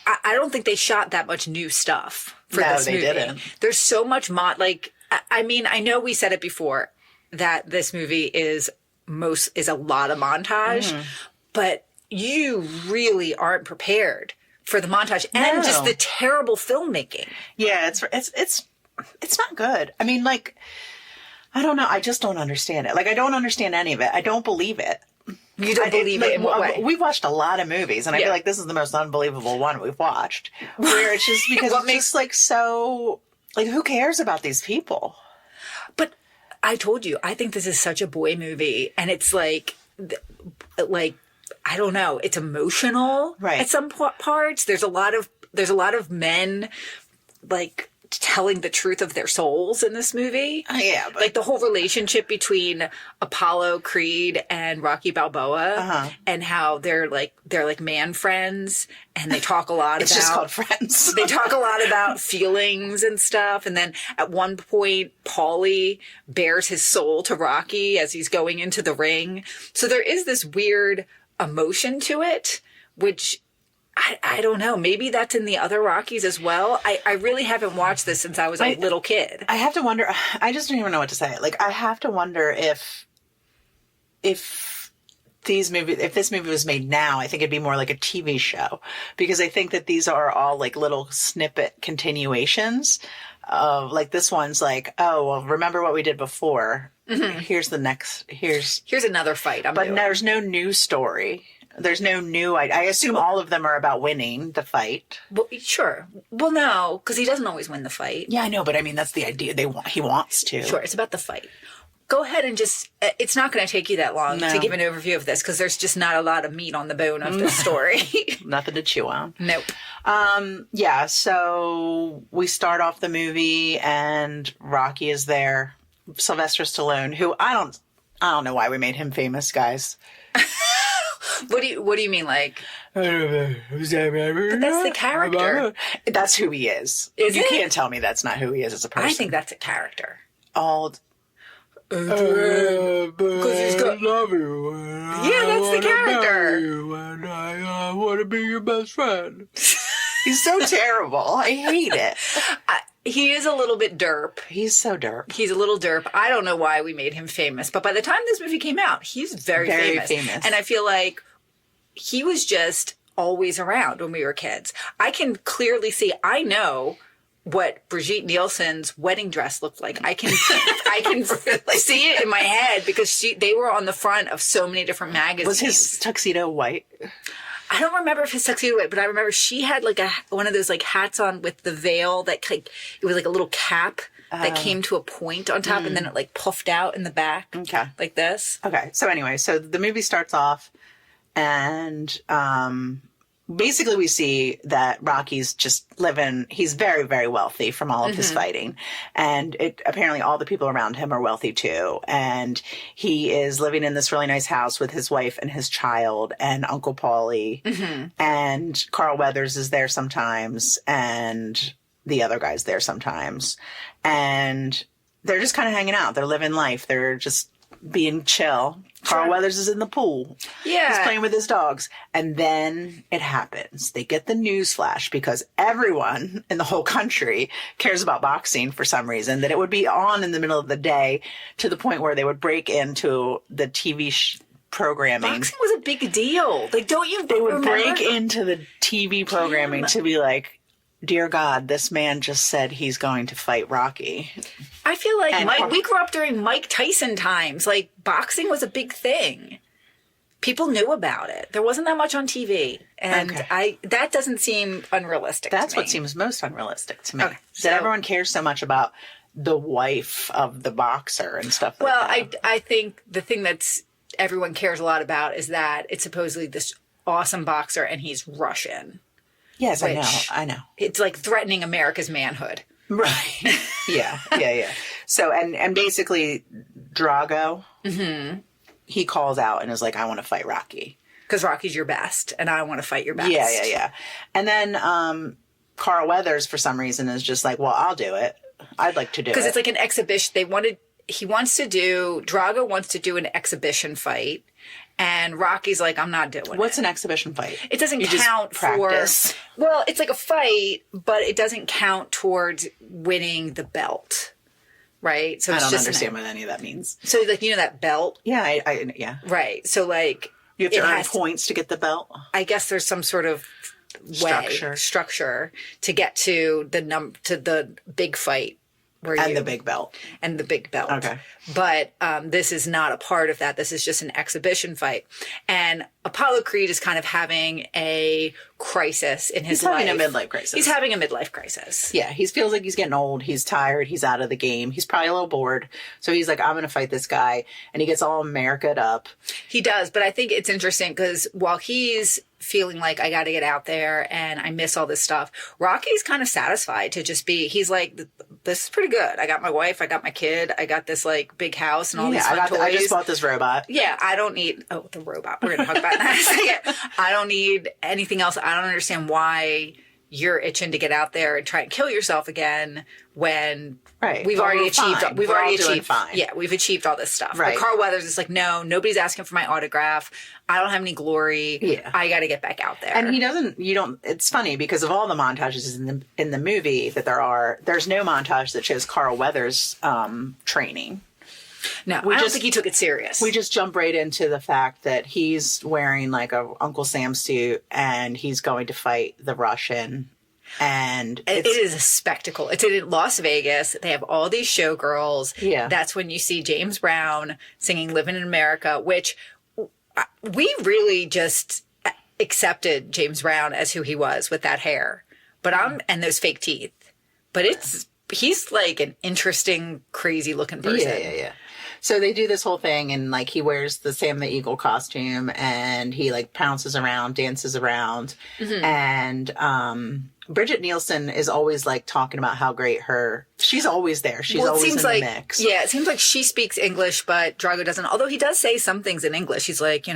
[SPEAKER 2] I don't think they shot that much new stuff for this movie.
[SPEAKER 3] No, they didn't.
[SPEAKER 2] There's so much I mean, I know we said it before. that this movie is a lot of montage, but you really aren't prepared for the montage and just the terrible filmmaking.
[SPEAKER 3] Yeah, it's not good. I mean, like, I don't know. I just don't understand it. Like, I don't understand any of it. I don't believe it.
[SPEAKER 2] You don't believe it in what way?
[SPEAKER 3] We've watched a lot of movies, and I feel like this is the most unbelievable one we've watched. Where it's just because it makes like so, like, who cares about these people?
[SPEAKER 2] But I told you, I think this is such a boy movie, and it's like I don't know, it's emotional at some parts. There's a lot of men like telling the truth of their souls in this movie.
[SPEAKER 3] Yeah, but...
[SPEAKER 2] like the whole relationship between Apollo Creed and Rocky Balboa, and how they're like man friends, and they talk a lot
[SPEAKER 3] it's just called friends.
[SPEAKER 2] They talk a lot about feelings and stuff, and then at one point Paulie bears his soul to Rocky as he's going into the ring. So there is this weird emotion to it, which I don't know. Maybe that's in the other Rockies as well. I really haven't watched this since I was a little kid.
[SPEAKER 3] I have to wonder. I just don't even know what to say. Like, I have to wonder if this movie was made now, I think it'd be more like a TV show, because I think that these are all like little snippet continuations of, like, this one's like, oh, well, remember what we did before. Here's the next. Here's
[SPEAKER 2] another fight.
[SPEAKER 3] But there's no new story. There's no new... I assume all of them are about winning the fight.
[SPEAKER 2] Well, sure. Well, no, because he doesn't always win the fight.
[SPEAKER 3] Yeah, I know, but I mean, that's the idea. He wants to.
[SPEAKER 2] Sure, it's about the fight. Go ahead and just... it's not going to take you that long to give an overview of this, because there's just not a lot of meat on the bone of this story.
[SPEAKER 3] Nothing to chew on.
[SPEAKER 2] Nope.
[SPEAKER 3] Yeah, so we start off the movie, and Rocky is there. Sylvester Stallone, who I don't know why we made him famous, guys.
[SPEAKER 2] What do you mean, like? But that's the character.
[SPEAKER 3] That's who he is. You can't tell me that's not who he is as a person.
[SPEAKER 2] I think that's a character.
[SPEAKER 3] Because
[SPEAKER 2] he's got...
[SPEAKER 3] love you.
[SPEAKER 2] Yeah, that's the character.
[SPEAKER 3] And I want to be your best friend. He's so terrible. I hate it.
[SPEAKER 2] He is a little bit derp.
[SPEAKER 3] He's so derp.
[SPEAKER 2] He's a little derp. I don't know why we made him famous, but by the time this movie came out, he's very famous. And I feel like he was just always around when we were kids. I can clearly see, I know what Brigitte Nielsen's wedding dress looked like. I can see it in my head because they were on the front of so many different magazines.
[SPEAKER 3] Was his tuxedo white?
[SPEAKER 2] I don't remember if his tuxedo was, but I remember she had like one of those like hats on with the veil that like, it was like a little cap that came to a point on top and then it like puffed out in the back.
[SPEAKER 3] Okay.
[SPEAKER 2] Like this.
[SPEAKER 3] Okay. So anyway, so the movie starts off and basically we see that Rocky's just living, he's very, very wealthy from all of his fighting. And apparently all the people around him are wealthy too. And he is living in this really nice house with his wife and his child and Uncle Paulie. And Carl Weathers is there sometimes. And the other guy's there sometimes. And they're just kind of hanging out. They're living life. They're just being chill. Carl Weathers is in the pool. Yeah. He's playing with his dogs. And then it happens. They get the news flash because everyone in the whole country cares about boxing for some reason, that it would be on in the middle of the day to the point where they would break into the TV programming.
[SPEAKER 2] Boxing was a big deal. Like, don't you
[SPEAKER 3] They would break into the TV programming to be like, dear God, this man just said he's going to fight Rocky.
[SPEAKER 2] I feel like we grew up during Mike Tyson times. Like, boxing was a big thing. People knew about it. There wasn't that much on TV. And that doesn't seem unrealistic to me.
[SPEAKER 3] That's what seems most unrealistic to me.
[SPEAKER 2] Okay,
[SPEAKER 3] that everyone cares so much about the wife of the boxer and stuff like that.
[SPEAKER 2] Well, I think the thing that's everyone cares a lot about is that it's supposedly this awesome boxer and he's Russian.
[SPEAKER 3] Yes, I know.
[SPEAKER 2] It's like threatening America's manhood.
[SPEAKER 3] Right. Yeah. So, and basically, Drago, he calls out and is like, I want to fight Rocky.
[SPEAKER 2] Because Rocky's your best, and I want to fight your best.
[SPEAKER 3] Yeah. And then Carl Weathers, for some reason, is just like, well, I'll do it. I'd like to do it.
[SPEAKER 2] Because it's like an exhibition. Drago wants to do an exhibition fight. And Rocky's like, I'm not doing it.
[SPEAKER 3] What's an exhibition fight?
[SPEAKER 2] It doesn't count
[SPEAKER 3] practice.
[SPEAKER 2] Well, it's like a fight, but it doesn't count towards winning the belt. right? So
[SPEAKER 3] I
[SPEAKER 2] it's
[SPEAKER 3] don't
[SPEAKER 2] just
[SPEAKER 3] understand what any of that means.
[SPEAKER 2] So like, you know, that belt,
[SPEAKER 3] Yeah, yeah.
[SPEAKER 2] right? So like,
[SPEAKER 3] You have to earn points to get the belt.
[SPEAKER 2] I guess there's some sort of structure to get to the big fight.
[SPEAKER 3] The big belt.
[SPEAKER 2] And the big belt.
[SPEAKER 3] Okay.
[SPEAKER 2] But this is not a part of that. This is just an exhibition fight. And Apollo Creed is kind of having a crisis in his life.
[SPEAKER 3] He's having a midlife crisis.
[SPEAKER 2] He's having a midlife crisis.
[SPEAKER 3] Yeah, he feels like he's getting old. He's tired. He's out of the game. He's probably a little bored. So he's like, I'm going to fight this guy. And he gets all America'd up.
[SPEAKER 2] He does. But I think it's interesting because while he's feeling like I got to get out there and I miss all this stuff, Rocky's kind of satisfied to just be, he's like, this is pretty good. I got my wife, I got my kid, I got this like big house and all these fun toys.
[SPEAKER 3] I just bought this robot.
[SPEAKER 2] Yeah, I don't need, the robot. We're going to talk about that. Yeah, I don't need anything else. I don't understand why you're itching to get out there and try and kill yourself again when we've already achieved fine. Yeah, we've achieved all this stuff.
[SPEAKER 3] Right.
[SPEAKER 2] But Carl Weathers is like, no, nobody's asking for my autograph. I don't have any glory.
[SPEAKER 3] Yeah.
[SPEAKER 2] I got to get back out there.
[SPEAKER 3] And it's funny because of all the montages in the movie that there's no montage that shows Carl Weathers training.
[SPEAKER 2] No, I don't think he took it serious.
[SPEAKER 3] We just jump right into the fact that he's wearing like a Uncle Sam suit and he's going to fight the Russian. And
[SPEAKER 2] it is a spectacle. It's in Las Vegas. They have all these showgirls.
[SPEAKER 3] Yeah.
[SPEAKER 2] That's when you see James Brown singing Living in America, which we really just accepted James Brown as who he was with that hair. And those fake teeth. But he's like an interesting, crazy looking person.
[SPEAKER 3] Yeah. So they do this whole thing and like he wears the Sam the Eagle costume and he like pounces around, dances around. Mm-hmm. And Bridget Nielsen is always like talking about how great she's always there. She's always in the mix.
[SPEAKER 2] Yeah, it seems like she speaks English, but Drago doesn't. Although he does say some things in English. He's like,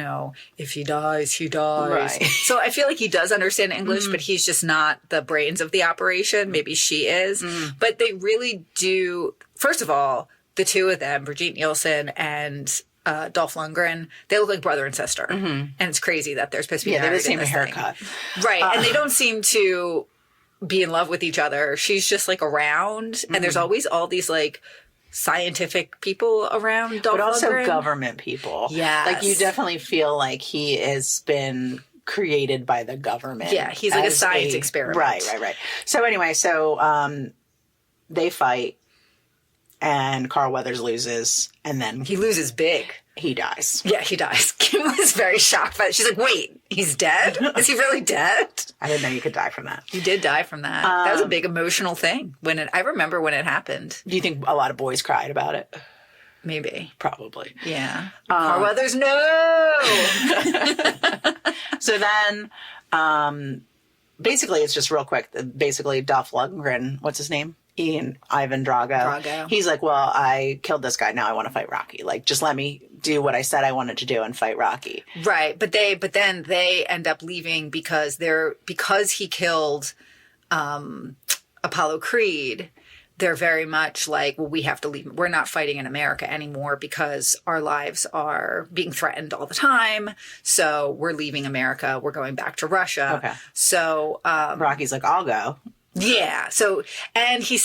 [SPEAKER 2] if he dies, he dies.
[SPEAKER 3] Right.
[SPEAKER 2] So I feel like he does understand English, but he's just not the brains of the operation. Maybe she is. But they really do. First of all, the two of them, Brigitte Nielsen and Dolph Lundgren, they look like brother and sister. Mm-hmm. And it's crazy that they're supposed to be married.
[SPEAKER 3] They have the same haircut.
[SPEAKER 2] Right. And they don't seem to be in love with each other. She's just like around. And there's always all these like scientific people around Dolph
[SPEAKER 3] But also
[SPEAKER 2] Lundgren.
[SPEAKER 3] Government people.
[SPEAKER 2] Yes.
[SPEAKER 3] Like you definitely feel like he has been created by the government.
[SPEAKER 2] Yeah, he's like a science experiment.
[SPEAKER 3] Right. So anyway, they fight. And Carl Weathers loses, and then
[SPEAKER 2] he loses big.
[SPEAKER 3] He dies.
[SPEAKER 2] Yeah, he dies. Kim was very shocked by it. She's like, wait, he's dead? Is he really dead?
[SPEAKER 3] I didn't know you could die from that.
[SPEAKER 2] He did die from that. That was a big emotional thing. I remember when it happened.
[SPEAKER 3] Do you think a lot of boys cried about it?
[SPEAKER 2] Maybe.
[SPEAKER 3] Probably.
[SPEAKER 2] Yeah. Carl Weathers, no!
[SPEAKER 3] So then, basically, it's just real quick. Basically, Dolph Lundgren, what's his name? Ivan Drago. He's like, well, I killed this guy. Now I want to fight Rocky. Like, just let me do what I said I wanted to do and fight Rocky.
[SPEAKER 2] Right. But then they end up leaving because he killed Apollo Creed. They're very much like, well, we have to leave. We're not fighting in America anymore because our lives are being threatened all the time. So we're leaving America. We're going back to Russia.
[SPEAKER 3] Okay.
[SPEAKER 2] So
[SPEAKER 3] Rocky's like, I'll go.
[SPEAKER 2] Yeah. So, and he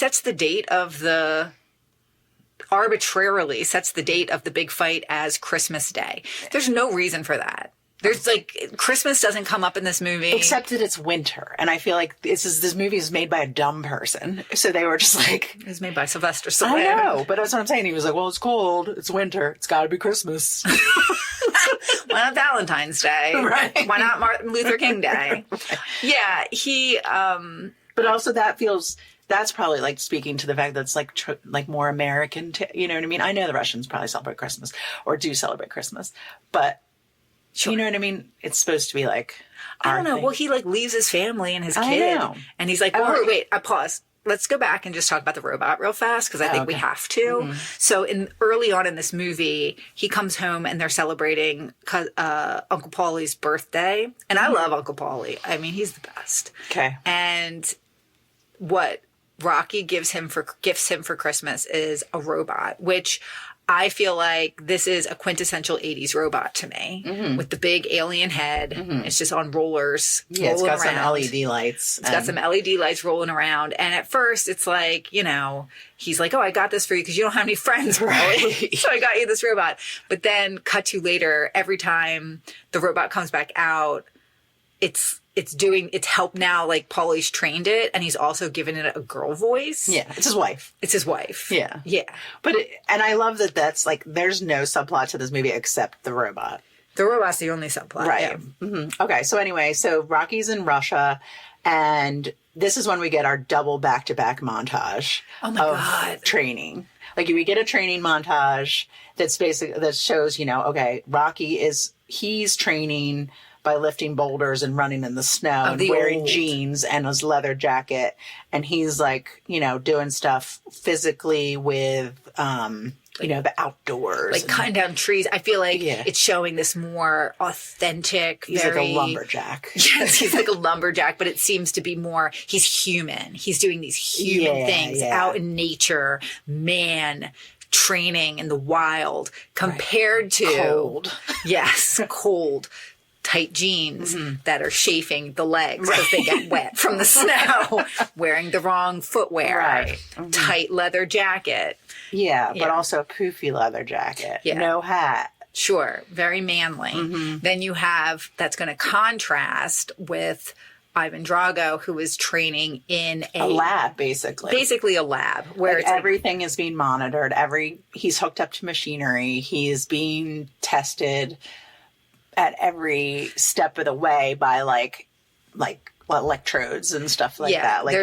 [SPEAKER 2] arbitrarily sets the date of the big fight as Christmas Day. There's no reason for that. There's like, Christmas doesn't come up in this movie.
[SPEAKER 3] Except that it's winter. And I feel like this movie is made by a dumb person. So they were just like...
[SPEAKER 2] It was made by Sylvester Stallone.
[SPEAKER 3] I know, but that's what I'm saying. He was like, well, it's cold. It's winter. It's got to be Christmas.
[SPEAKER 2] Why not Valentine's Day?
[SPEAKER 3] Right.
[SPEAKER 2] Why not Martin Luther King Day? Right. Yeah, he...
[SPEAKER 3] But also that's probably like speaking to the fact that it's like more American, you know what I mean? I know the Russians probably celebrate Christmas or do celebrate Christmas, but sure. You know what I mean? It's supposed to be like,
[SPEAKER 2] I don't know. Well, he like leaves his family and his kid and he's like, wait, I pause. Let's go back and just talk about the robot real fast because I think we have to. Mm-hmm. So early on in this movie, he comes home and they're celebrating Uncle Paulie's birthday. And I love Uncle Paulie. I mean, he's the best.
[SPEAKER 3] Okay.
[SPEAKER 2] And what Rocky gifts him for Christmas is a robot, which I feel like this is a quintessential 80s robot to me with the big alien head. It's just on rollers.
[SPEAKER 3] Yeah, it's got
[SPEAKER 2] around.
[SPEAKER 3] some LED lights.
[SPEAKER 2] It's got some LED lights rolling around. And at first it's like, he's like, oh, I got this for you because you don't have any friends, right? So I got you this robot. But then cut to later, every time the robot comes back out, it's help now, like Paulie's trained it, and he's also given it a girl voice.
[SPEAKER 3] Yeah, it's his wife.
[SPEAKER 2] It's his wife.
[SPEAKER 3] Yeah.
[SPEAKER 2] Yeah.
[SPEAKER 3] But, and I love that that's like, there's no subplot to this movie except the robot.
[SPEAKER 2] The robot's the only subplot.
[SPEAKER 3] Right.
[SPEAKER 2] Yeah.
[SPEAKER 3] Mm-hmm. Okay, so anyway, so Rocky's in Russia, and this is when we get our double back-to-back montage of training. Like, we get a training montage that shows, okay, he's training by lifting boulders and running in the snow and wearing jeans and his leather jacket. And he's like, doing stuff physically with, the outdoors.
[SPEAKER 2] Like cutting down trees. I feel like it's showing this more authentic,
[SPEAKER 3] he's like a lumberjack.
[SPEAKER 2] Yes, he's like a lumberjack, but it seems to be more, he's human. He's doing these human things out in nature, training in the wild compared to
[SPEAKER 3] cold.
[SPEAKER 2] Yes, cold. Tight jeans that are chafing the legs because they get wet from the snow, wearing the wrong footwear, tight leather jacket.
[SPEAKER 3] Yeah, but also a poofy leather jacket. Yeah. No hat.
[SPEAKER 2] Sure, very manly. Then you have, that's going to contrast with Ivan Drago, who is training in a
[SPEAKER 3] lab, basically.
[SPEAKER 2] Basically a lab. Where
[SPEAKER 3] like everything is being monitored. He's hooked up to machinery. He's being tested at every step of the way by like electrodes and stuff like that. Like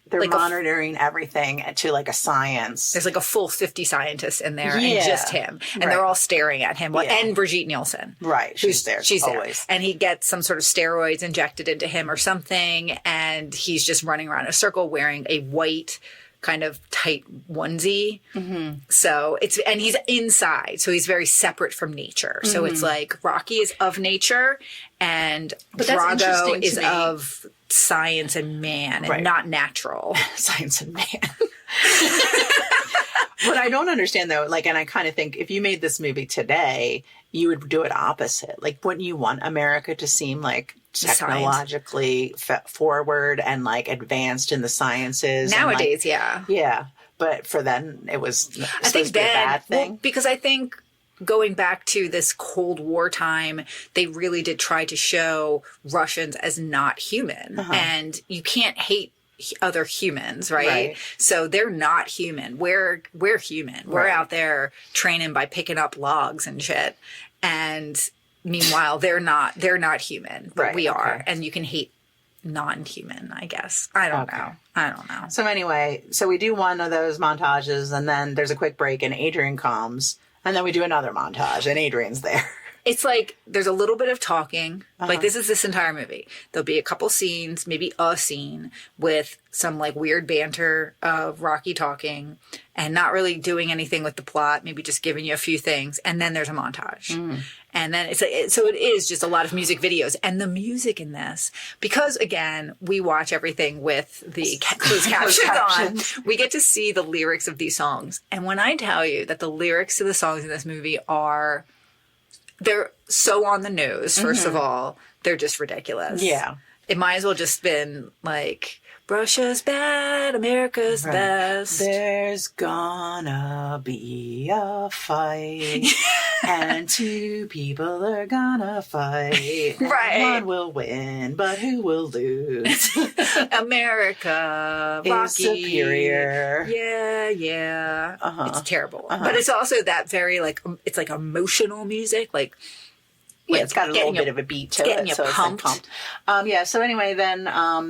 [SPEAKER 3] they're like monitoring everything to like a science.
[SPEAKER 2] There's like a full 50 scientists in there and just him. And they're all staring at him. And Brigitte Nielsen.
[SPEAKER 3] Right. She's there.
[SPEAKER 2] She's
[SPEAKER 3] always
[SPEAKER 2] there. And he gets some sort of steroids injected into him or something. And he's just running around in a circle wearing a white kind of tight onesie. So and he's inside. So he's very separate from nature. So it's like Rocky is of nature and Drago is of science and man and not natural.
[SPEAKER 3] Science and man. What I don't understand though, and I kind of think if you made this movie today, you would do it opposite. Like, wouldn't you want America to seem like technologically forward and like advanced in the sciences?
[SPEAKER 2] Nowadays,
[SPEAKER 3] Yeah. But for then, it was I think then, a bad thing.
[SPEAKER 2] Well, because I think going back to this Cold War time, they really did try to show Russians as not human. And you can't hate other humans, right? So they're not human. We're human. We're out there training by picking up logs and shit. And meanwhile, they're not human, but we are. And you can hate non-human, I guess. I don't know.
[SPEAKER 3] So anyway, we do one of those montages and then there's a quick break and Adrian comes and then we do another montage and Adrian's there.
[SPEAKER 2] It's like there's a little bit of talking. Like this entire movie. There'll be a couple scenes, maybe a scene with some like weird banter of Rocky talking and not really doing anything with the plot, maybe just giving you a few things. And then there's a montage. And then it's like, so it is just a lot of music videos. And the music in this, because again, we watch everything with the closed captions on, we get to see the lyrics of these songs. And when I tell you that the lyrics to the songs in this movie they're so on the nose, first of all. They're just ridiculous.
[SPEAKER 3] Yeah.
[SPEAKER 2] It might as well just been like, Russia's bad, America's best.
[SPEAKER 3] There's gonna be a fight. And two people are gonna fight. One will win, but who will lose?
[SPEAKER 2] America, Rocky.
[SPEAKER 3] Is superior.
[SPEAKER 2] Yeah. It's terrible. But it's also that very like, it's like emotional music. Like,
[SPEAKER 3] it's got a little bit of a beat to it.
[SPEAKER 2] So pumped.
[SPEAKER 3] It's like pumped. So anyway, then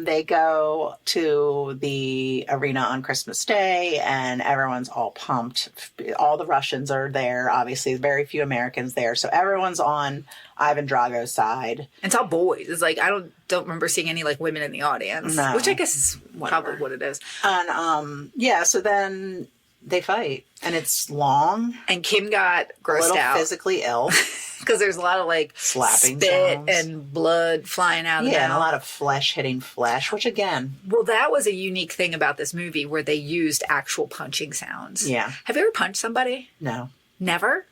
[SPEAKER 3] they go to the arena on Christmas Day and everyone's all pumped. All the Russians are there, obviously. Very few Americans there. So everyone's on Ivan Drago's side.
[SPEAKER 2] It's all boys. It's like, I don't remember seeing any like women in the audience.
[SPEAKER 3] No.
[SPEAKER 2] Which I guess is probably what it is.
[SPEAKER 3] And so then they fight and it's long.
[SPEAKER 2] And Kim got grossed out.
[SPEAKER 3] Physically ill.
[SPEAKER 2] Because there's a lot of like
[SPEAKER 3] slapping
[SPEAKER 2] spit
[SPEAKER 3] sounds.
[SPEAKER 2] And blood flying out of the mouth.
[SPEAKER 3] And a lot of flesh hitting flesh, which again.
[SPEAKER 2] Well, that was a unique thing about this movie where they used actual punching sounds.
[SPEAKER 3] Yeah.
[SPEAKER 2] Have you ever punched somebody?
[SPEAKER 3] No.
[SPEAKER 2] Never?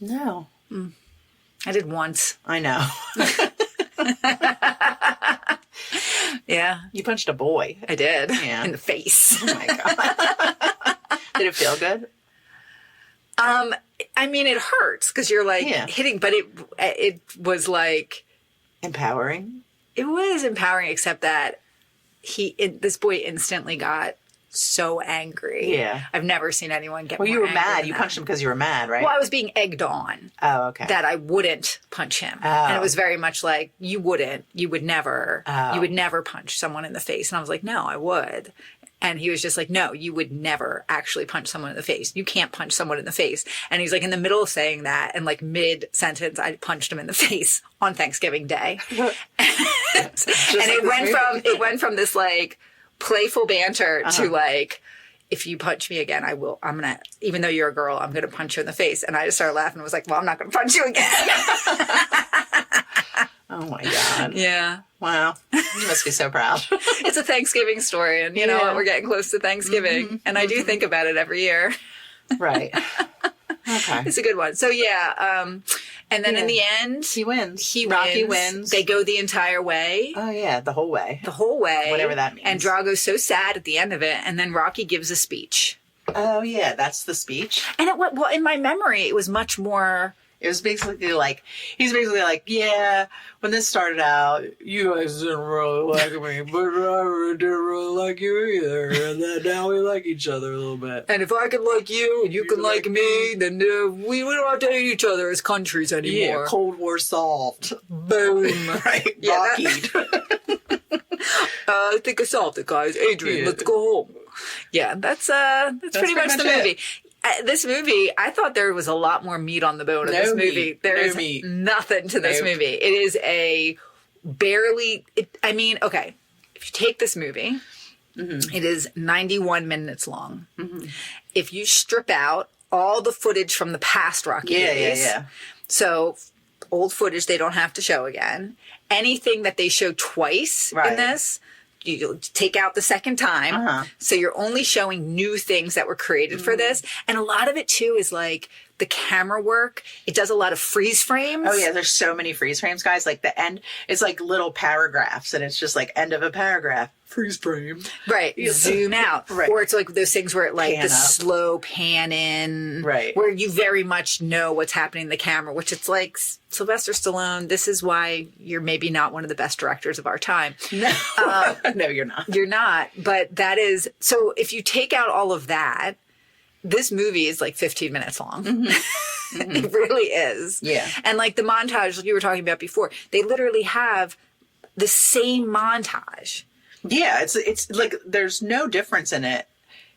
[SPEAKER 3] No.
[SPEAKER 2] I did once.
[SPEAKER 3] I know.
[SPEAKER 2] Yeah.
[SPEAKER 3] You punched a boy.
[SPEAKER 2] I did.
[SPEAKER 3] Yeah.
[SPEAKER 2] In the face.
[SPEAKER 3] Oh my God. Did it feel good?
[SPEAKER 2] I mean, it hurts because you're like hitting, but it was like
[SPEAKER 3] empowering.
[SPEAKER 2] It was empowering, except that this boy instantly got so angry.
[SPEAKER 3] Yeah.
[SPEAKER 2] I've never seen anyone get more
[SPEAKER 3] you were
[SPEAKER 2] angry
[SPEAKER 3] mad.
[SPEAKER 2] than
[SPEAKER 3] You
[SPEAKER 2] that.
[SPEAKER 3] punched him because you were mad, right?
[SPEAKER 2] Well, I was being egged on.
[SPEAKER 3] Oh, okay.
[SPEAKER 2] That I wouldn't punch him.
[SPEAKER 3] Oh.
[SPEAKER 2] And it was very much like, you would never punch someone in the face. And I was like, no, I would. And he was just like, no, you would never actually punch someone in the face. You can't punch someone in the face. And he's like in the middle of saying that, and like mid-sentence, I punched him in the face on Thanksgiving Day. And it went from this like playful banter to like, if you punch me again, even though you're a girl, I'm going to punch you in the face. And I just started laughing and was like, well, I'm not going to punch you again.
[SPEAKER 3] Oh my God.
[SPEAKER 2] Yeah.
[SPEAKER 3] Wow. You must be so proud.
[SPEAKER 2] It's a Thanksgiving story, and you know what? We're getting close to Thanksgiving, and I do think about it every year.
[SPEAKER 3] Right. Okay.
[SPEAKER 2] It's a good one. So yeah, and then in the end,
[SPEAKER 3] he wins.
[SPEAKER 2] Rocky wins. They go the entire way.
[SPEAKER 3] Oh yeah, the whole way.
[SPEAKER 2] The whole way.
[SPEAKER 3] Whatever that means.
[SPEAKER 2] And Drago's so sad at the end of it, and then Rocky gives a speech.
[SPEAKER 3] Oh yeah, that's the speech.
[SPEAKER 2] And in my memory, it was much more.
[SPEAKER 3] It was basically like, he's basically like, yeah, when this started out, you guys didn't really like me, but I didn't really like you either. And then now we like each other a little bit.
[SPEAKER 2] And if I can like you and you can like me, then we don't have to hate each other as countries anymore.
[SPEAKER 3] Yeah, Cold War solved.
[SPEAKER 2] Boom.
[SPEAKER 3] Right.
[SPEAKER 2] Yeah,
[SPEAKER 3] Rockied.
[SPEAKER 2] I think I solved it, guys. Adrian, let's go home. Yeah, that's pretty much the movie. This movie, I thought there was a lot more meat on the bone of this movie. There's nothing to this movie. It is okay, if you take this movie, it is 91 minutes long. Mm-hmm. If you strip out all the footage from the past Rocky movies, so old footage they don't have to show again, anything that they show twice in this, you take out the second time. So you're only showing new things that were created for this. And a lot of it too is like the camera work. It does a lot of freeze frames.
[SPEAKER 3] Oh yeah, there's so many freeze frames, guys. Like the end, it's like little paragraphs, and it's just like end of a paragraph. Freeze frame.
[SPEAKER 2] Right. Zoom out.
[SPEAKER 3] Right.
[SPEAKER 2] Or it's like those things where it like
[SPEAKER 3] Pan
[SPEAKER 2] the
[SPEAKER 3] up.
[SPEAKER 2] slow pan in.
[SPEAKER 3] Right.
[SPEAKER 2] Where you very much know what's happening in the camera, which it's like Sylvester Stallone, this is why you're maybe not one of the best directors of our time.
[SPEAKER 3] No. No, you're not.
[SPEAKER 2] You're not. But that is, so if you take out all of that, this movie is like 15 minutes long. It really is.
[SPEAKER 3] Yeah.
[SPEAKER 2] And like the montage like you were talking about before, they literally have the same montage.
[SPEAKER 3] Yeah, it's like there's no difference in it.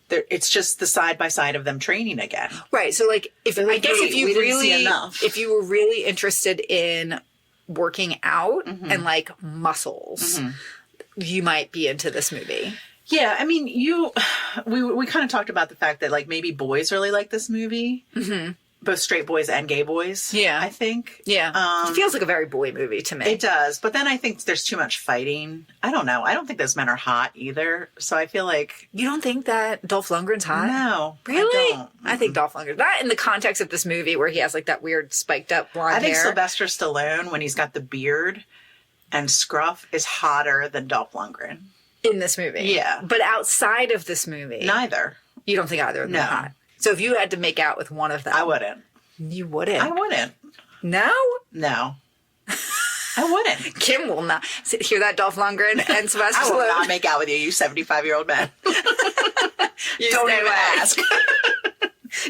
[SPEAKER 3] It's just the side by side of them training again.
[SPEAKER 2] Right. So like if you were really interested in working out and like muscles, you might be into this movie.
[SPEAKER 3] Yeah, I mean, we kind of talked about the fact that like maybe boys really like this movie. Both straight boys and gay boys.
[SPEAKER 2] Yeah.
[SPEAKER 3] I think.
[SPEAKER 2] Yeah. It feels like a very boy movie to me.
[SPEAKER 3] It does. But then I think there's too much fighting. I don't know. I don't think those men are hot either. So I feel like.
[SPEAKER 2] You don't think that Dolph Lundgren's hot?
[SPEAKER 3] No.
[SPEAKER 2] Really?
[SPEAKER 3] I don't.
[SPEAKER 2] I think Dolph Lundgren. Not in the context of this movie where he has like that weird spiked up blonde hair.
[SPEAKER 3] I think Sylvester Stallone, when he's got the beard and scruff, is hotter than Dolph Lundgren.
[SPEAKER 2] In this movie?
[SPEAKER 3] Yeah.
[SPEAKER 2] But outside of this movie?
[SPEAKER 3] Neither.
[SPEAKER 2] You don't think either of them are hot? So if you had to make out with one of them.
[SPEAKER 3] I wouldn't.
[SPEAKER 2] You wouldn't?
[SPEAKER 3] I wouldn't.
[SPEAKER 2] No?
[SPEAKER 3] No. I wouldn't.
[SPEAKER 2] Kim will not. Hear that, Dolph Lundgren and Sylvester Stallone?
[SPEAKER 3] I will not make out with you, you 75-year-old man. Don't even ask.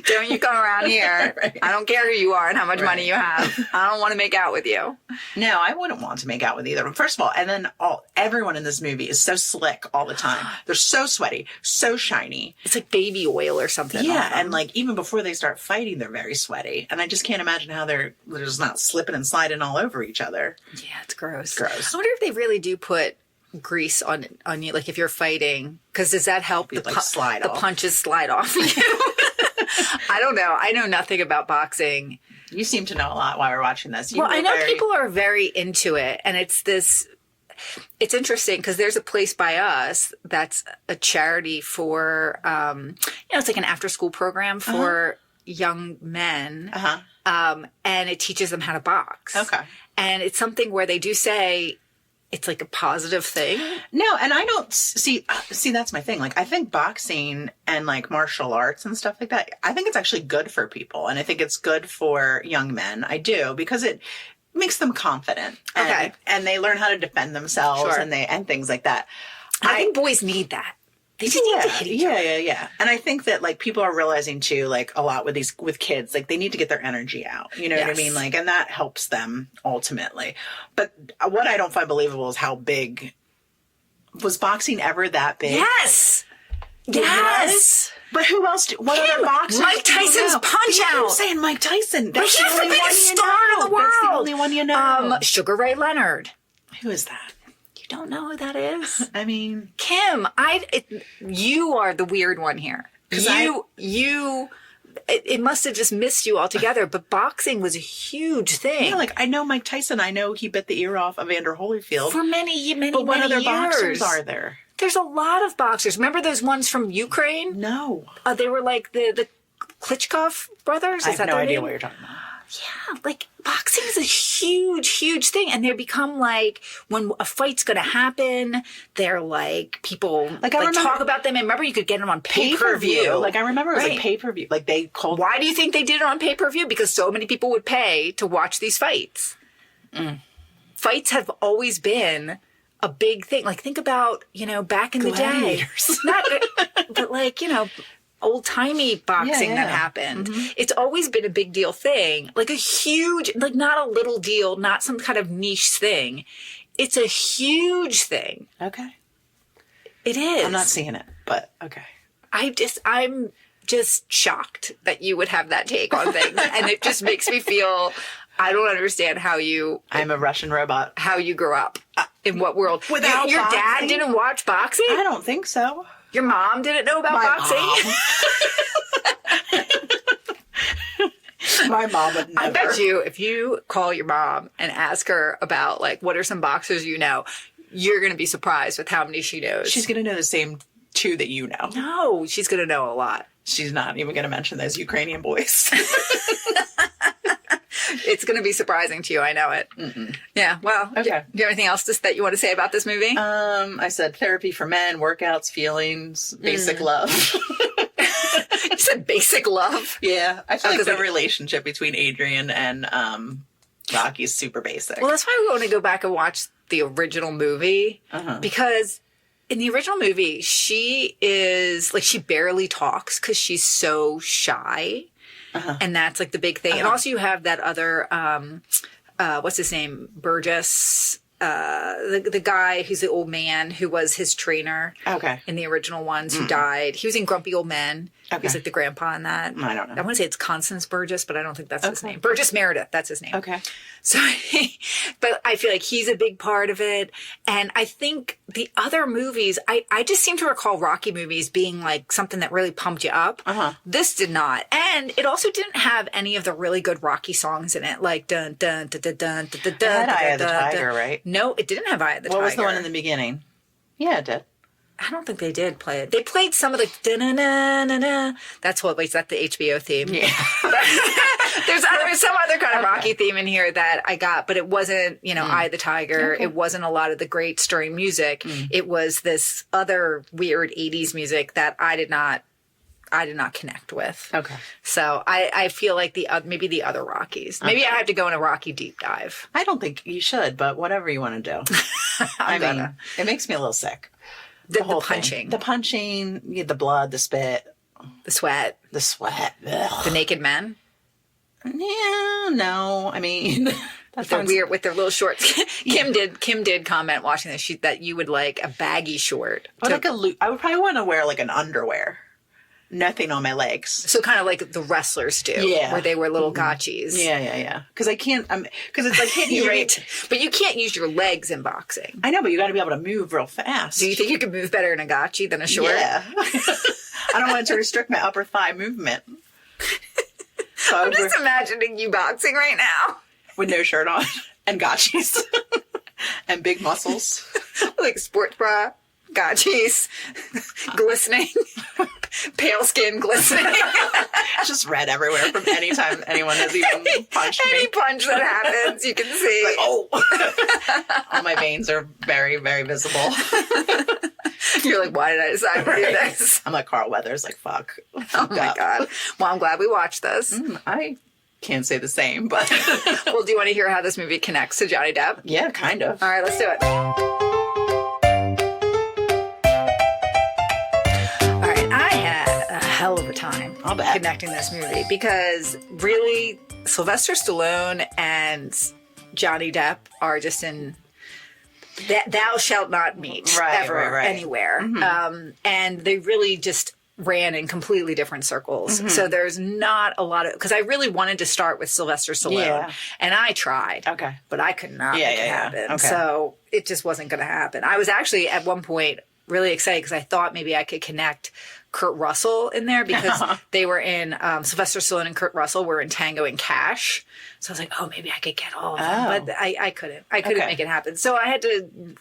[SPEAKER 2] Don't you come around here.
[SPEAKER 3] Right.
[SPEAKER 2] I don't care who you are and how much money you have. I don't want to make out with you.
[SPEAKER 3] No, I wouldn't want to make out with either. First of all, and then everyone in this movie is so slick all the time. They're so sweaty, so shiny.
[SPEAKER 2] It's like baby oil or something.
[SPEAKER 3] Yeah, and like even before they start fighting, they're very sweaty. And I just can't imagine how they're just not slipping and sliding all over each other.
[SPEAKER 2] Yeah, it's gross.
[SPEAKER 3] Gross.
[SPEAKER 2] I wonder if they really do put grease on you, like if you're fighting, because does that help the punches slide off you? I don't know. I know nothing about boxing.
[SPEAKER 3] You seem to know a lot while we're watching this.
[SPEAKER 2] I know people are very into it, and it's interesting because there's a place by us that's a charity for, it's like an after school program for young men,
[SPEAKER 3] Uh-huh.
[SPEAKER 2] and it teaches them how to box.
[SPEAKER 3] Okay.
[SPEAKER 2] And it's something where they do say it's like a positive thing.
[SPEAKER 3] No, and I don't see, that's my thing. Like, I think boxing and like martial arts and stuff like that, I think it's actually good for people. And I think it's good for young men. I do, because it makes them confident.
[SPEAKER 2] Okay.
[SPEAKER 3] And they learn how to defend themselves
[SPEAKER 2] Sure.
[SPEAKER 3] and things like that.
[SPEAKER 2] I think boys need that. They just need to hit each other.
[SPEAKER 3] Yeah. And I think that like people are realizing too, like a lot with kids, like they need to get their energy out. You know what I
[SPEAKER 2] Yes.
[SPEAKER 3] mean? Like, and that helps them ultimately. But what I don't find believable is how big was boxing ever that big?
[SPEAKER 2] Yes.
[SPEAKER 3] It
[SPEAKER 2] Yes.
[SPEAKER 3] was? But who else? What other boxers?
[SPEAKER 2] Mike
[SPEAKER 3] do you
[SPEAKER 2] Tyson's
[SPEAKER 3] know?
[SPEAKER 2] Punch
[SPEAKER 3] Yeah, I'm
[SPEAKER 2] Out.
[SPEAKER 3] saying Mike Tyson.
[SPEAKER 2] But
[SPEAKER 3] That's
[SPEAKER 2] he's
[SPEAKER 3] the
[SPEAKER 2] the
[SPEAKER 3] only one
[SPEAKER 2] biggest
[SPEAKER 3] you
[SPEAKER 2] star in
[SPEAKER 3] know.
[SPEAKER 2] the world.
[SPEAKER 3] That's the only one you know.
[SPEAKER 2] Sugar Ray Leonard.
[SPEAKER 3] Who is that?
[SPEAKER 2] You don't know who that is?
[SPEAKER 3] I mean,
[SPEAKER 2] Kim, you are the weird one here. It must have just missed you altogether, but boxing was a huge thing.
[SPEAKER 3] yeah, like I know Mike Tyson. I know he bit the ear off of Evander Holyfield.
[SPEAKER 2] For many
[SPEAKER 3] but what other
[SPEAKER 2] years.
[SPEAKER 3] boxers are there?
[SPEAKER 2] There's a lot of boxers. Remember those ones from Ukraine?
[SPEAKER 3] No.
[SPEAKER 2] They were like the Klitschkov brothers?
[SPEAKER 3] I
[SPEAKER 2] Is
[SPEAKER 3] have
[SPEAKER 2] that
[SPEAKER 3] no
[SPEAKER 2] their
[SPEAKER 3] idea
[SPEAKER 2] name?
[SPEAKER 3] what you're talking about.
[SPEAKER 2] Yeah, like boxing is a huge thing. And they become like, when a fight's going to happen, they're like, people
[SPEAKER 3] Like, I remember-
[SPEAKER 2] talk about them. And remember, you could get them on pay-per-view.
[SPEAKER 3] Like, I remember it was
[SPEAKER 2] Right.
[SPEAKER 3] like pay-per-view. Like, they called...
[SPEAKER 2] Why do you think they did it on pay-per-view? Because so many people would pay to watch these fights. Fights have always been a big thing. Like, think about, back in the day.
[SPEAKER 3] Gladiators.
[SPEAKER 2] But like, old-timey boxing
[SPEAKER 3] Yeah.
[SPEAKER 2] that happened. It's always been a big deal thing. Like a huge, like not a little deal, not some kind of niche thing. It's a huge thing.
[SPEAKER 3] Okay.
[SPEAKER 2] It is.
[SPEAKER 3] I'm not seeing it, but okay.
[SPEAKER 2] I'm just shocked that you would have that take on things. And it just makes me feel, I don't understand how you
[SPEAKER 3] I'm a Russian robot.
[SPEAKER 2] grew up. In what world?
[SPEAKER 3] Without
[SPEAKER 2] your dad
[SPEAKER 3] boxing?
[SPEAKER 2] didn't watch boxing?
[SPEAKER 3] I don't think so.
[SPEAKER 2] Your mom didn't know about boxing?
[SPEAKER 3] My mom would never.
[SPEAKER 2] I bet you if you call your mom and ask her about like what are some boxers you know, you're going to be surprised with how many she knows.
[SPEAKER 3] She's going to know the same two that you know.
[SPEAKER 2] No, she's going to know a lot.
[SPEAKER 3] She's not even going to mention those Ukrainian boys.
[SPEAKER 2] It's going to be surprising to you. I know it. Yeah. Well,
[SPEAKER 3] Okay.
[SPEAKER 2] Do you have anything else that you want to say about this movie?
[SPEAKER 3] I said therapy for men, workouts, feelings, basic love.
[SPEAKER 2] You said basic love.
[SPEAKER 3] Yeah. I feel like
[SPEAKER 2] 'cause
[SPEAKER 3] the
[SPEAKER 2] I-
[SPEAKER 3] relationship between Adrian and Rocky is super basic.
[SPEAKER 2] Well, that's why we want to go back and watch the original movie because in the original movie, she is like, she barely talks because she's so shy. And that's like the big thing. And also you have that other, what's his name? Burgess, the guy who's the old man who was his trainer.
[SPEAKER 3] Okay.
[SPEAKER 2] In the original ones who died. He was in Grumpy Old Men. He was
[SPEAKER 3] Okay.
[SPEAKER 2] like the grandpa in that.
[SPEAKER 3] I don't know.
[SPEAKER 2] I want to say it's Constance Burgess, but I don't think that's his name. Burgess Meredith, that's his name.
[SPEAKER 3] Okay.
[SPEAKER 2] So, but I feel like he's a big part of it. And I think the other movies, I just seem to recall Rocky movies being like something that really pumped you up. This did not. And it also didn't have any of the really good Rocky songs in it, like dun dun dun dun dun dun dun.
[SPEAKER 3] It had Eye of the
[SPEAKER 2] dun,
[SPEAKER 3] Tiger,
[SPEAKER 2] dun.
[SPEAKER 3] right?
[SPEAKER 2] No, it didn't have Eye of the Tiger.
[SPEAKER 3] What was the one in the beginning? Yeah, it did.
[SPEAKER 2] I don't think they did play it. They played some of the da-na-na-na-na. That's what, wait, is that the HBO theme?
[SPEAKER 3] Yeah.
[SPEAKER 2] There's some other kind of Rocky theme in here that I got, but it wasn't, Eye of the Tiger.
[SPEAKER 3] Okay.
[SPEAKER 2] It wasn't a lot of the great stirring music. It was this other weird 80s music that I did not connect with.
[SPEAKER 3] Okay.
[SPEAKER 2] So I feel like maybe the other Rockies. Maybe I have to go in a Rocky deep dive.
[SPEAKER 3] I don't think you should, but whatever you want to do. I mean,
[SPEAKER 2] gonna.
[SPEAKER 3] it makes me a little sick.
[SPEAKER 2] The
[SPEAKER 3] whole thing.
[SPEAKER 2] punching,
[SPEAKER 3] The punching, the blood, the spit,
[SPEAKER 2] the sweat,
[SPEAKER 3] the sweat. Ugh.
[SPEAKER 2] the naked men.
[SPEAKER 3] Yeah, no. I mean, that
[SPEAKER 2] They're
[SPEAKER 3] sounds
[SPEAKER 2] weird with their little shorts. Kim did comment watching this that you would like a baggy short.
[SPEAKER 3] Or like I would probably want to wear like an underwear. Nothing on my legs.
[SPEAKER 2] So kind of like the wrestlers do,
[SPEAKER 3] Yeah.
[SPEAKER 2] where they wear little gotchis.
[SPEAKER 3] Yeah. Because I can't. Because it's like hitting you right.
[SPEAKER 2] But you can't use your legs in boxing.
[SPEAKER 3] I know, but you got to be able to move real fast.
[SPEAKER 2] Do you think you can move better in a gotchi than a short?
[SPEAKER 3] Yeah. I don't want it to restrict my upper thigh movement. So I
[SPEAKER 2] I'm
[SPEAKER 3] would wear,
[SPEAKER 2] just imagining you boxing right now.
[SPEAKER 3] with no shirt on and gotchis and big muscles.
[SPEAKER 2] Like sports bra, gotchis, glistening. Pale skin glistening.
[SPEAKER 3] Just red everywhere from any time anyone has even punched
[SPEAKER 2] Any
[SPEAKER 3] me.
[SPEAKER 2] punch that happens, you can see.
[SPEAKER 3] Like, oh. All my veins are very, very visible.
[SPEAKER 2] You're like, why did I decide to do this?
[SPEAKER 3] I'm like Carl Weathers, like, fuck.
[SPEAKER 2] Oh my God. Well, I'm glad we watched this.
[SPEAKER 3] I can't say the same, but
[SPEAKER 2] Well, do you want to hear how this movie connects to Johnny Depp?
[SPEAKER 3] yeah, kind of.
[SPEAKER 2] All right, let's do it. All right, I had a hell of a time
[SPEAKER 3] I'll bet.
[SPEAKER 2] connecting this movie because really, Sylvester Stallone and Johnny Depp are just in that thou shalt not meet ever anywhere. And they really just ran in completely different circles. So there's not a lot of, because I really wanted to start with Sylvester Stallone and I tried, but I could not make it happen.
[SPEAKER 3] Okay.
[SPEAKER 2] So it just wasn't going to happen. I was actually at one point really excited because I thought maybe I could connect Kurt Russell in there because they were in Sylvester Stallone and Kurt Russell were in Tango and Cash. So I was like, oh, maybe I could get all of them, but I couldn't. I couldn't make it happen. So I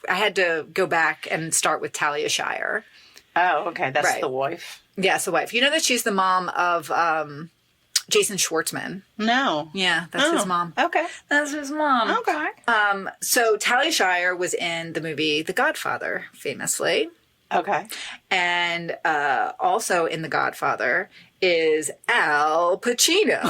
[SPEAKER 2] had to go back and start with Talia Shire.
[SPEAKER 3] Oh, okay. That's the wife.
[SPEAKER 2] Yeah, it's the wife. You know that she's the mom of Jason Schwartzman.
[SPEAKER 3] No.
[SPEAKER 2] Yeah, that's his mom.
[SPEAKER 3] Okay.
[SPEAKER 2] That's his mom.
[SPEAKER 3] Okay.
[SPEAKER 2] So Talia Shire was in the movie The Godfather, famously.
[SPEAKER 3] Okay.
[SPEAKER 2] And also in The Godfather is Al Pacino.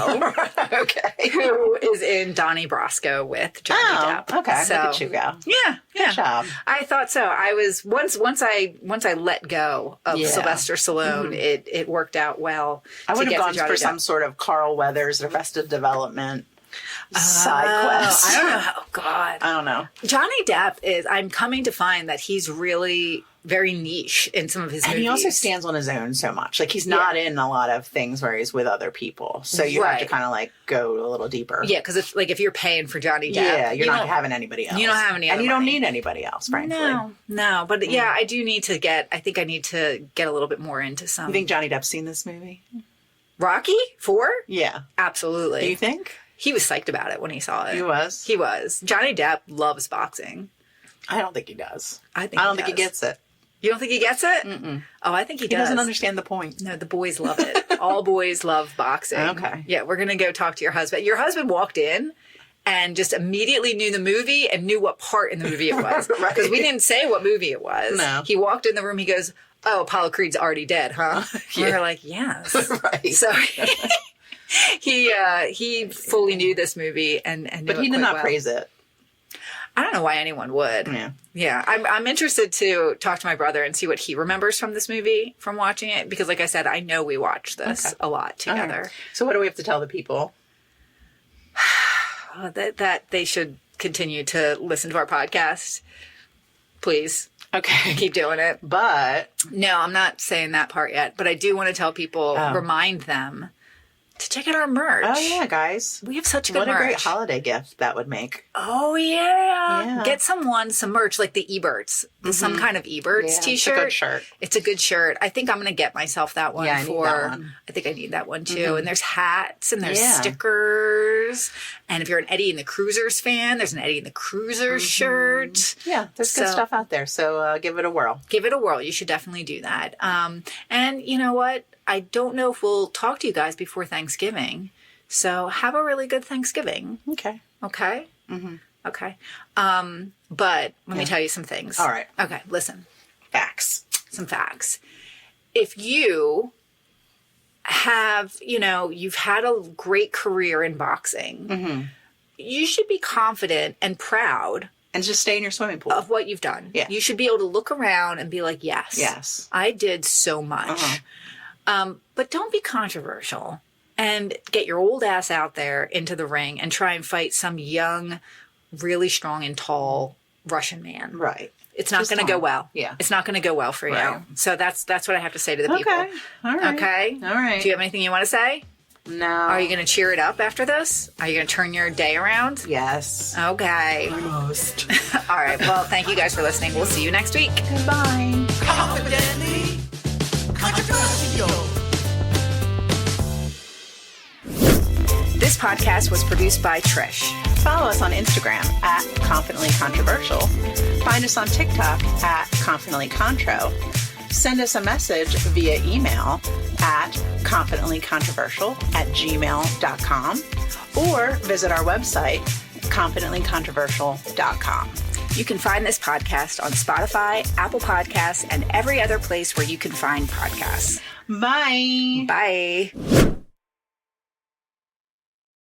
[SPEAKER 3] Okay.
[SPEAKER 2] Who is in Donnie Brasco with Johnny Depp.
[SPEAKER 3] Okay.
[SPEAKER 2] So,
[SPEAKER 3] Look at you go.
[SPEAKER 2] Yeah.
[SPEAKER 3] Good job.
[SPEAKER 2] I thought so. I was once I let go of Sylvester Stallone, it worked out well.
[SPEAKER 3] I would have gone for
[SPEAKER 2] Depp.
[SPEAKER 3] some sort of Carl Weathers, Arrested Development side quest.
[SPEAKER 2] I don't know. Oh God.
[SPEAKER 3] I don't know.
[SPEAKER 2] Johnny Depp is. I'm coming to find that he's really very niche in some of his
[SPEAKER 3] And
[SPEAKER 2] movies.
[SPEAKER 3] he also stands on his own so much. Like, he's not in a lot of things where he's with other people. So you have to kind of, like, go a little deeper.
[SPEAKER 2] Yeah, because if you're paying for Johnny Depp...
[SPEAKER 3] you're not having anybody else.
[SPEAKER 2] You don't have any other
[SPEAKER 3] And you don't
[SPEAKER 2] money.
[SPEAKER 3] need anybody else, frankly.
[SPEAKER 2] No. But yeah, I do need to get... I think I need to get a little bit more into some...
[SPEAKER 3] You think Johnny Depp's seen this movie?
[SPEAKER 2] Rocky 4?
[SPEAKER 3] Yeah.
[SPEAKER 2] Absolutely.
[SPEAKER 3] Do you think?
[SPEAKER 2] He was psyched about it when he saw it.
[SPEAKER 3] He was?
[SPEAKER 2] He was. Johnny Depp loves boxing.
[SPEAKER 3] I don't think he does.
[SPEAKER 2] I don't
[SPEAKER 3] think he gets it.
[SPEAKER 2] You don't think he gets it? Mm-mm. Oh, I think he does.
[SPEAKER 3] He doesn't understand the point.
[SPEAKER 2] No, the boys love it. All boys love boxing.
[SPEAKER 3] Okay.
[SPEAKER 2] Yeah, we're going to go talk to your husband. Your husband walked in and just immediately knew the movie and knew what part in the movie it was. Because we didn't say what movie it was.
[SPEAKER 3] No.
[SPEAKER 2] He walked in the room, he goes, oh, Apollo Creed's already dead, huh? And we were like, yes.
[SPEAKER 3] Right.
[SPEAKER 2] So he fully knew this movie and knew
[SPEAKER 3] But
[SPEAKER 2] it
[SPEAKER 3] he did
[SPEAKER 2] quite
[SPEAKER 3] not
[SPEAKER 2] well.
[SPEAKER 3] praise it.
[SPEAKER 2] I don't know why anyone would. Yeah. I'm interested to talk to my brother and see what he remembers from this movie, from watching it. Because like I said, I know we watched this a lot together.
[SPEAKER 3] Right. So what do we have to tell the people?
[SPEAKER 2] That they should continue to listen to our podcast. Please.
[SPEAKER 3] Okay.
[SPEAKER 2] Keep doing it.
[SPEAKER 3] But
[SPEAKER 2] No, I'm not saying that part yet. But I do want to tell people, remind them to check out our merch.
[SPEAKER 3] oh yeah, guys.
[SPEAKER 2] We have such good
[SPEAKER 3] What
[SPEAKER 2] merch.
[SPEAKER 3] a great holiday gift that would make.
[SPEAKER 2] Oh, yeah. Get some merch like the Eberts. Some kind of Eberts t-shirt.
[SPEAKER 3] It's a good shirt.
[SPEAKER 2] It's a good shirt. I think I'm going to get myself that one
[SPEAKER 3] Yeah, I need
[SPEAKER 2] for...
[SPEAKER 3] that one.
[SPEAKER 2] I think I need that one too. And there's hats and there's stickers. And if you're an Eddie and the Cruisers fan, there's an Eddie and the Cruisers shirt.
[SPEAKER 3] Yeah, there's good stuff out there. So give it a whirl.
[SPEAKER 2] Give it a whirl. You should definitely do that. And you know what? I don't know if we'll talk to you guys before Thanksgiving. So have a really good Thanksgiving.
[SPEAKER 3] Okay.
[SPEAKER 2] Okay? Mm-hmm. Okay. But let me tell you some things.
[SPEAKER 3] All right.
[SPEAKER 2] Okay, listen.
[SPEAKER 3] Facts.
[SPEAKER 2] Some facts. If you have, you've had a great career in boxing, you should be confident and proud
[SPEAKER 3] And just stay in your swimming pool.
[SPEAKER 2] of what you've done.
[SPEAKER 3] Yeah.
[SPEAKER 2] You should be able to look around and be like, yes, I did so much. But don't be controversial and get your old ass out there into the ring and try and fight some young, really strong and tall Russian man.
[SPEAKER 3] Right.
[SPEAKER 2] It's not going to go well.
[SPEAKER 3] Yeah.
[SPEAKER 2] It's not going to go well for
[SPEAKER 3] Right.
[SPEAKER 2] you. So that's what I have to say to the people.
[SPEAKER 3] Okay. All right.
[SPEAKER 2] Okay?
[SPEAKER 3] All right.
[SPEAKER 2] Do you have anything you want to say?
[SPEAKER 3] No.
[SPEAKER 2] Are you going to cheer it up after this? Are you going to turn your day around?
[SPEAKER 3] Yes.
[SPEAKER 2] Okay.
[SPEAKER 3] Almost.
[SPEAKER 2] All right. Well, thank you guys for listening. We'll see you next week.
[SPEAKER 3] Goodbye.
[SPEAKER 1] Confidently controversial.
[SPEAKER 2] This podcast was produced by Trish.
[SPEAKER 3] Follow us on Instagram at confidentlycontroversial. Find us on TikTok at confidentlycontro. send us a message via email at confidentlycontroversial@gmail.com or visit our website, confidentlycontroversial.com.
[SPEAKER 2] You can find this podcast on Spotify, Apple Podcasts, and every other place where you can find podcasts.
[SPEAKER 3] Bye.
[SPEAKER 2] Bye.